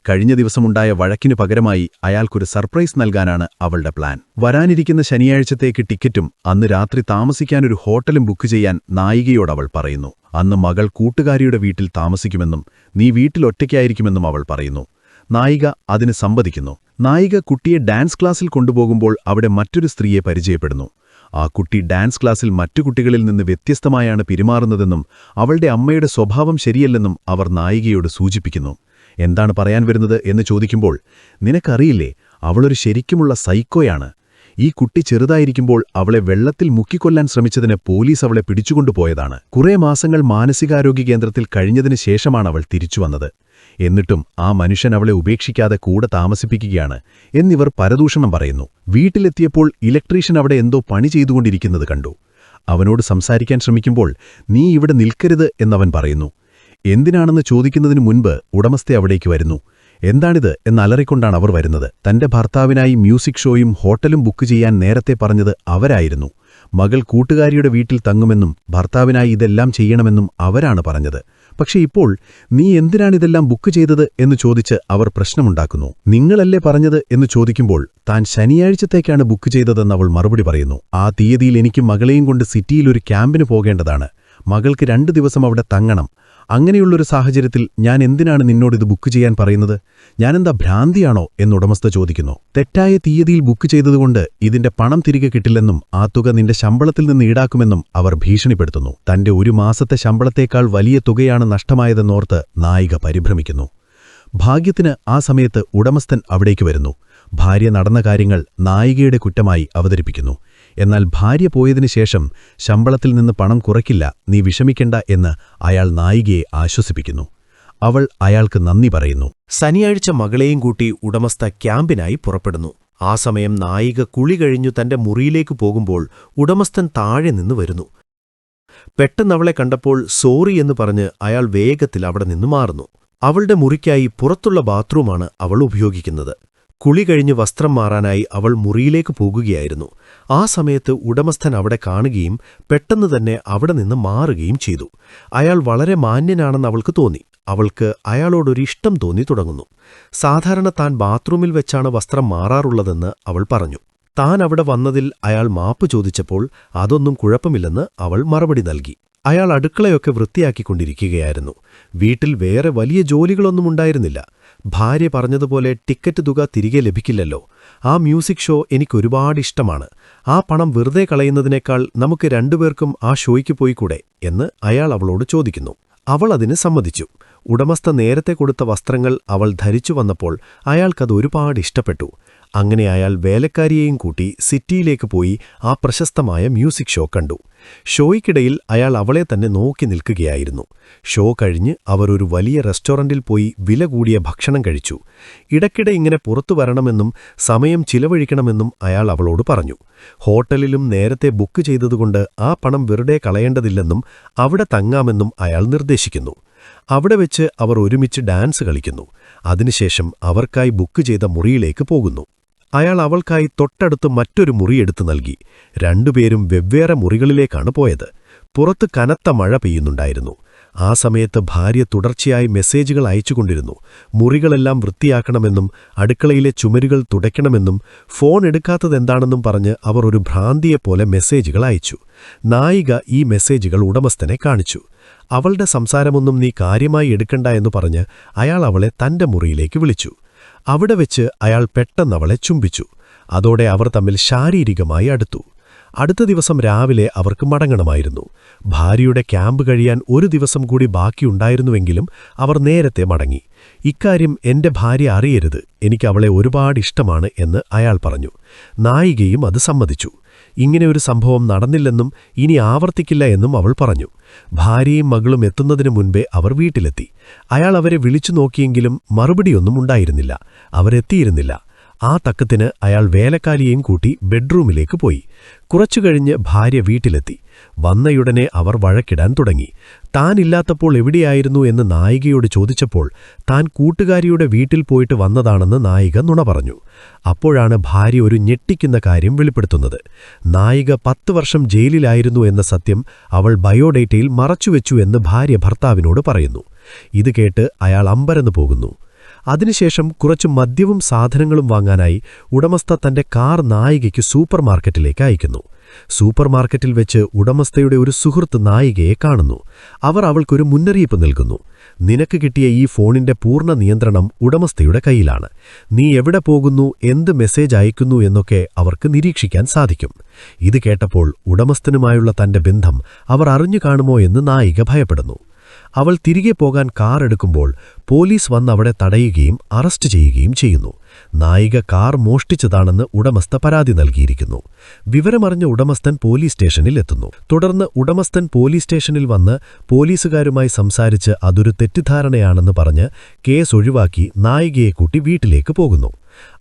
കഴിഞ്ഞ ദിവസമുണ്ടായ വഴക്കിനു പകരമായി അയാൾക്കൊരു സർപ്രൈസ് നൽകാനാണ് അവളുടെ പ്ലാൻ. വരാനിരിക്കുന്ന ശനിയാഴ്ചത്തേക്ക് ടിക്കറ്റും അന്ന് രാത്രി താമസിക്കാനൊരു ഹോട്ടലും ബുക്ക് ചെയ്യാൻ നായികയോടവൾ പറയുന്നു. അന്ന് മകൾ കൂട്ടുകാരിയുടെ വീട്ടിൽ താമസിക്കുമെന്നും നീ വീട്ടിൽ ഒറ്റയ്ക്കായിരിക്കുമെന്നും അവൾ പറയുന്നു. നായിക അതിന് സമ്മതിക്കുന്നു. നായിക കുട്ടിയെ ഡാൻസ് ക്ലാസ്സിൽ കൊണ്ടുപോകുമ്പോൾ അവിടെ മറ്റൊരു സ്ത്രീയെ പരിചയപ്പെടുന്നു. ആ കുട്ടി ഡാൻസ് ക്ലാസ്സിൽ മറ്റു കുട്ടികളിൽ നിന്ന് വ്യത്യസ്തമായാണ് പെരുമാറുന്നതെന്നും അവളുടെ അമ്മയുടെ സ്വഭാവം ശരിയല്ലെന്നും അവർ നായികയോട് സൂചിപ്പിക്കുന്നു. എന്താണ് പറയാൻ വരുന്നത് എന്ന് ചോദിക്കുമ്പോൾ, നിനക്കറിയില്ലേ, അവളൊരു ശരിക്കുമുള്ള സൈക്കോയാണ്. ഈ കുട്ടി ചെറുതായിരിക്കുമ്പോൾ അവളെ വെള്ളത്തിൽ മുക്കിക്കൊല്ലാൻ ശ്രമിച്ചതിന് പോലീസ് അവളെ പിടിച്ചുകൊണ്ടുപോയതാണ്. കുറേ മാസങ്ങൾ മാനസികാരോഗ്യ കേന്ദ്രത്തിൽ കഴിഞ്ഞതിന് ശേഷമാണ് അവൾ തിരിച്ചുവന്നത്. എന്നിട്ടും ആ മനുഷ്യൻ അവളെ ഉപേക്ഷിക്കാതെ കൂടെ താമസിപ്പിക്കുകയാണ് എന്നിവർ പരദൂഷണം പറയുന്നു. വീട്ടിലെത്തിയപ്പോൾ ഇലക്ട്രീഷ്യൻ അവിടെ എന്തോ പണി ചെയ്തുകൊണ്ടിരിക്കുന്നത് കണ്ടു. അവനോട് സംസാരിക്കാൻ ശ്രമിക്കുമ്പോൾ നീ ഇവിടെ നിൽക്കരുത് എന്നവൻ പറയുന്നു. എന്തിനാണെന്ന് ചോദിക്കുന്നതിനു മുൻപ് ഉടമസ്ഥ അവിടേക്ക് വരുന്നു. എന്താണിത് എന്നലറിക്കൊണ്ടാണ് അവർ വരുന്നത്. തന്റെ ഭർത്താവിനായി മ്യൂസിക് ഷോയും ഹോട്ടലും ബുക്ക് ചെയ്യാൻ നേരത്തെ പറഞ്ഞത് അവരായിരുന്നു. മകൾ കൂട്ടുകാരിയുടെ വീട്ടിൽ തങ്ങുമെന്നും ഭർത്താവിനായി ഇതെല്ലാം ചെയ്യണമെന്നും അവരാണ് പറഞ്ഞത്. പക്ഷെ ഇപ്പോൾ നീ എന്തിനാണിതെല്ലാം ബുക്ക് ചെയ്തത് എന്ന് ചോദിച്ച് അവർ പ്രശ്നമുണ്ടാക്കുന്നു. നിങ്ങളല്ലേ പറഞ്ഞത് എന്ന് ചോദിക്കുമ്പോൾ താൻ ശനിയാഴ്ചത്തേക്കാണ് ബുക്ക് ചെയ്തതെന്ന് അവൾ മറുപടി പറയുന്നു. ആ തീയതിയിൽ എനിക്ക് മകളെയും കൊണ്ട് സിറ്റിയിലൊരു ക്യാമ്പിന് പോകേണ്ടതാണ്. മകൾക്ക് 2 ദിവസം അവിടെ തങ്ങണം. അങ്ങനെയുള്ളൊരു സാഹചര്യത്തിൽ ഞാൻ എന്തിനാണ് നിന്നോടിത് ബുക്ക് ചെയ്യാൻ പറയുന്നത്? ഞാനെന്താ ഭ്രാന്തിയാണോ എന്ന് ഉടമസ്ഥ ചോദിക്കുന്നു. തെറ്റായ തീയതിയിൽ ബുക്ക് ചെയ്തതുകൊണ്ട് ഇതിന്റെ പണം തിരികെ കിട്ടില്ലെന്നും ആ തുക നിന്റെ ശമ്പളത്തിൽ നിന്ന് ഈടാക്കുമെന്നും അവർ ഭീഷണിപ്പെടുത്തുന്നു. തന്റെ 1 മാസത്തെ ശമ്പളത്തേക്കാൾ വലിയ തുകയാണ് നഷ്ടമായതെന്നോർത്ത് നായിക പരിഭ്രമിക്കുന്നു. ഭാഗ്യത്തിന് ആ സമയത്ത് ഉടമസ്ഥൻ അവിടേക്ക് വരുന്നു. ഭാര്യ നടന്ന കാര്യങ്ങൾ നായികയുടെ കുറ്റമായി അവതരിപ്പിക്കുന്നു. എന്നാൽ ഭാര്യ പോയതിനു ശേഷം ശമ്പളത്തിൽ നിന്ന് പണം കുറയ്ക്കില്ല, നീ വിഷമിക്കണ്ട എന്ന് അയാൾ നായികയെ ആശ്വസിപ്പിക്കുന്നു. അവൾ അയാൾക്ക് നന്ദി പറയുന്നു. ശനിയാഴ്ച മകളെയും കൂട്ടി ഉടമസ്ഥ ക്യാമ്പിനായി പുറപ്പെടുന്നു. ആ സമയം നായിക കുളി കഴിഞ്ഞു തന്റെ മുറിയിലേക്ക് പോകുമ്പോൾ ഉടമസ്ഥൻ താഴെ നിന്ന് വരുന്നു. പെട്ടെന്നവളെ കണ്ടപ്പോൾ സോറി എന്ന് പറഞ്ഞ് അയാൾ വേഗത്തിൽ അവിടെ നിന്ന് മാറുന്നു. അവളുടെ മുറിക്കായി പുറത്തുള്ള ബാത്റൂമാണ് അവൾ ഉപയോഗിക്കുന്നത്. കുളി കഴിഞ്ഞ് വസ്ത്രം മാറാനായി അവൾ മുറിയിലേക്ക് പോകുകയായിരുന്നു. ആ സമയത്ത് ഉടമസ്ഥൻ അവിടെ കാണുകയും പെട്ടെന്ന് തന്നെ അവിടെ നിന്ന് മാറുകയും ചെയ്തു. അയാൾ വളരെ മാന്യനാണെന്ന് അവൾക്ക് തോന്നി. അവൾക്ക് അയാളോടൊരിഷ്ടം തോന്നി തുടങ്ങുന്നു. സാധാരണ താൻ ബാത്റൂമിൽ വെച്ചാണ് വസ്ത്രം മാറാറുള്ളതെന്ന് അവൾ പറഞ്ഞു. താൻ അവിടെ വന്നതിൽ അയാൾ മാപ്പ് ചോദിച്ചപ്പോൾ അതൊന്നും കുഴപ്പമില്ലെന്ന് അവൾ മറുപടി നൽകി. അയാൾ അടുക്കളയൊക്കെ വൃത്തിയാക്കിക്കൊണ്ടിരിക്കുകയായിരുന്നു. വീട്ടിൽ വേറെ വലിയ ജോലികളൊന്നും ഉണ്ടായിരുന്നില്ല. ഭാര്യ പറഞ്ഞതുപോലെ ടിക്കറ്റ് തുക തിരികെ ലഭിക്കില്ലല്ലോ. ആ മ്യൂസിക് ഷോ എനിക്കൊരുപാടിഷ്ടമാണ്. ആ പണം വെറുതെ കളയുന്നതിനേക്കാൾ നമുക്ക് രണ്ടുപേർക്കും ആ ഷോയ്ക്ക് പോയിക്കൂടെ എന്ന് അയാൾ അവളോട് ചോദിക്കുന്നു. അവൾ അതിന് സമ്മതിച്ചു. ഉടമസ്ഥ നേരത്തെ കൊടുത്ത വസ്ത്രങ്ങൾ അവൾ ധരിച്ചു വന്നപ്പോൾ അയാൾക്കത് ഒരുപാട് ഇഷ്ടപ്പെട്ടു. അങ്ങനെ അയാൾ വേലക്കാരിയെയും കൂട്ടി സിറ്റിയിലേക്ക് പോയി ആ പ്രശസ്തമായ മ്യൂസിക് ഷോ കണ്ടു. ഷോയ്ക്കിടയിൽ അയാൾ അവളെ തന്നെ നോക്കി നിൽക്കുകയായിരുന്നു. ഷോ കഴിഞ്ഞ് അവർ ഒരു വലിയ റെസ്റ്റോറന്റിൽ പോയി വില കൂടിയ ഭക്ഷണം കഴിച്ചു. ഇടയ്ക്കിടെ ഇങ്ങനെ പുറത്തു വരണമെന്നും സമയം ചിലവഴിക്കണമെന്നും അയാൾ അവളോട് പറഞ്ഞു. ഹോട്ടലിലും നേരത്തെ ബുക്ക് ചെയ്തതുകൊണ്ട് ആ പണം വെറുതെ കളയേണ്ടതില്ലെന്നും അവിടെ തങ്ങാമെന്നും അയാൾ നിർദ്ദേശിക്കുന്നു. അവിടെ വെച്ച് അവർ ഒരുമിച്ച് ഡാൻസ് കളിക്കുന്നു. അതിനുശേഷം അവർക്കായി ബുക്ക് ചെയ്ത മുറിയിലേക്ക് പോകുന്നു. അയാൾ അവൾക്കായി തൊട്ടടുത്ത് മറ്റൊരു മുറിയെടുത്തു നൽകി. രണ്ടുപേരും വെവ്വേറെ മുറികളിലേക്കാണ് പോയത്. പുറത്ത് കനത്ത മഴ പെയ്യുന്നുണ്ടായിരുന്നു. ആ സമയത്ത് ഭാര്യ തുടർച്ചയായി മെസ്സേജുകൾ അയച്ചുകൊണ്ടിരുന്നു. മുറികളെല്ലാം വൃത്തിയാക്കണമെന്നും അടുക്കളയിലെ ചുമരുകൾ തുടയ്ക്കണമെന്നും ഫോൺ എടുക്കാത്തതെന്താണെന്നും പറഞ്ഞ് അവർ ഒരു ഭ്രാന്തിയെപ്പോലെ മെസ്സേജുകൾ അയച്ചു. നായിക ഈ മെസ്സേജുകൾ ഉടമസ്ഥനെ കാണിച്ചു. അവളുടെ സംസാരമൊന്നും നീ കാര്യമായി എടുക്കണ്ട എന്ന് പറഞ്ഞ് അയാൾ അവളെ തന്റെ മുറിയിലേക്ക് വിളിച്ചു. അവിടെ വെച്ച് അയാൾ പെട്ടെന്നവളെ ചുംബിച്ചു. അതോടെ അവർ തമ്മിൽ ശാരീരികമായി അടുത്തു. അടുത്ത ദിവസം രാവിലെ അവർക്ക് മടങ്ങണമായിരുന്നു. ഭാര്യയുടെ ക്യാമ്പ് കഴിയാൻ 1 ദിവസം കൂടി ബാക്കിയുണ്ടായിരുന്നുവെങ്കിലും അവർ നേരത്തെ മടങ്ങി. ഇക്കാര്യം എന്റെ ഭാര്യ അറിയരുത്, എനിക്ക് അവളെ ഒരുപാട് ഇഷ്ടമാണ് എന്ന് അയാൾ പറഞ്ഞു. നായികയും അത് സമ്മതിച്ചു. ഇങ്ങനെ ഒരു സംഭവം നടന്നില്ലെന്നും ഇനി ആവർത്തിക്കില്ല എന്നും അവൾ പറഞ്ഞു. ഭാര്യയും മകളും എത്തുന്നതിനു മുൻപേ അവർ വീട്ടിലെത്തി. അയാൾ അവരെ വിളിച്ചു നോക്കിയെങ്കിലും മറുപടിയൊന്നും ഉണ്ടായിരുന്നില്ല. അവരെത്തിയിരുന്നില്ല. ആ തക്കത്തിന് അയാൾ വേലക്കാരിയെയും കൂട്ടി ബെഡ്റൂമിലേക്ക് പോയി. കുറച്ചുകഴിഞ്ഞ് ഭാര്യ വീട്ടിലെത്തി. വന്നയുടനെ അവർ വഴക്കിടാൻ തുടങ്ങി. താനില്ലാത്തപ്പോൾ എവിടെയായിരുന്നു എന്ന് നായികയോട് ചോദിച്ചപ്പോൾ താൻ കൂട്ടുകാരിയുടെ വീട്ടിൽ പോയിട്ട് വന്നതാണെന്ന് നായിക നുണ പറഞ്ഞു. അപ്പോഴാണ് ഭാര്യ ഒരു ഞെട്ടിക്കുന്ന കാര്യം വെളിപ്പെടുത്തുന്നത്. നായിക 10 വർഷം ജയിലിലായിരുന്നു എന്ന സത്യം അവൾ ബയോഡേറ്റയിൽ മറച്ചുവെച്ചു എന്ന് ഭാര്യ ഭർത്താവിനോട് പറയുന്നു. ഇത് കേട്ട് അയാൾ അമ്പരന്നു പോകുന്നു. അതിനുശേഷം കുറച്ച് മദ്യവും സാധനങ്ങളും വാങ്ങാനായി ഉടമസ്ഥ തന്റെ കാർ നായികയ്ക്ക് സൂപ്പർമാർക്കറ്റിലേക്ക് അയക്കുന്നു. സൂപ്പർമാർക്കറ്റിൽ വെച്ച് ഉടമസ്ഥയുടെ ഒരു സുഹൃത്ത് നായികയെ കാണുന്നു. അവർ അവൾക്കൊരു മുന്നറിയിപ്പ് നൽകുന്നു. നിനക്ക് കിട്ടിയ ഈ ഫോണിന്റെ പൂർണ്ണ നിയന്ത്രണം ഉടമസ്ഥയുടെ കയ്യിലാണ്. നീ എവിടെ പോകുന്നു, എന്ത് മെസ്സേജ് അയക്കുന്നു എന്നൊക്കെ അവർക്ക് നിരീക്ഷിക്കാൻ സാധിക്കും. ഇത് കേട്ടപ്പോൾ ഉടമസ്ഥനുമായുള്ള തന്റെ ബന്ധം അവർ അറിഞ്ഞു കാണുമോ എന്ന് നായിക ഭയപ്പെടുന്നു. അവൾ തിരികെ പോകാൻ കാർ എടുക്കുമ്പോൾ പോലീസ് വന്നവിടെ തടയുകയും അറസ്റ്റ് ചെയ്യുകയും ചെയ്യുന്നു. നായിക കാർ മോഷ്ടിച്ചതാണെന്ന് ഉടമസ്ഥ പരാതി നൽകിയിരിക്കുന്നു. വിവരമറിഞ്ഞ ഉടമസ്ഥൻ പോലീസ് സ്റ്റേഷനിൽ എത്തുന്നു. തുടർന്ന് ഉടമസ്ഥൻ പോലീസ് സ്റ്റേഷനിൽ വന്ന് പോലീസുകാരുമായി സംസാരിച്ച് അതൊരു തെറ്റിദ്ധാരണയാണെന്ന് പറഞ്ഞ് കേസ് ഒഴിവാക്കി നായികയെ കൂട്ടി വീട്ടിലേക്ക് പോകുന്നു.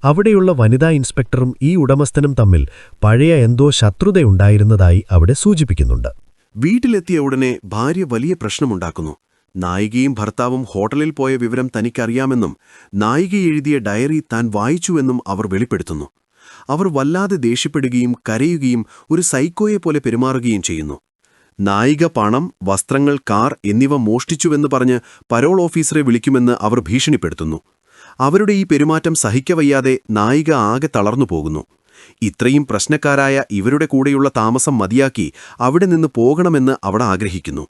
അവിടെയുള്ള വനിതാ ഇൻസ്പെക്ടറും ഈ ഉടമസ്ഥനും തമ്മിൽ പഴയ എന്തോ ശത്രുതയുണ്ടായിരുന്നതായി അവിടെ സൂചിപ്പിക്കുന്നുണ്ട്. വീട്ടിലെത്തിയ ഉടനെ ഭാര്യ വലിയ പ്രശ്നമുണ്ടാക്കുന്നു. നായികയും ഭർത്താവും ഹോട്ടലിൽ പോയ വിവരം തനിക്കറിയാമെന്നും നായിക എഴുതിയ ഡയറി താൻ വായിച്ചുവെന്നും അവർ വെളിപ്പെടുത്തുന്നു. അവർ വല്ലാതെ ദേഷ്യപ്പെടുകയും കരയുകയും ഒരു സൈക്കോയെപ്പോലെ പെരുമാറുകയും ചെയ്യുന്നു. നായിക പണം, വസ്ത്രങ്ങൾ, കാർ എന്നിവ മോഷ്ടിച്ചുവെന്ന് പറഞ്ഞ് പരോൾ ഓഫീസറെ വിളിക്കുമെന്ന് അവർ ഭീഷണിപ്പെടുത്തുന്നു. അവരുടെ ഈ പെരുമാറ്റം സഹിക്കവയ്യാതെ നായിക ആകെ തളർന്നു പോകുന്നു. ഇത്രയും പ്രശ്നക്കാരായ ഇവരുടെ കൂടെയുള്ള താമസം മതിയാക്കി അവിടെ നിന്ന് പോകണമെന്ന് അവൾ ആഗ്രഹിക്കുന്നു.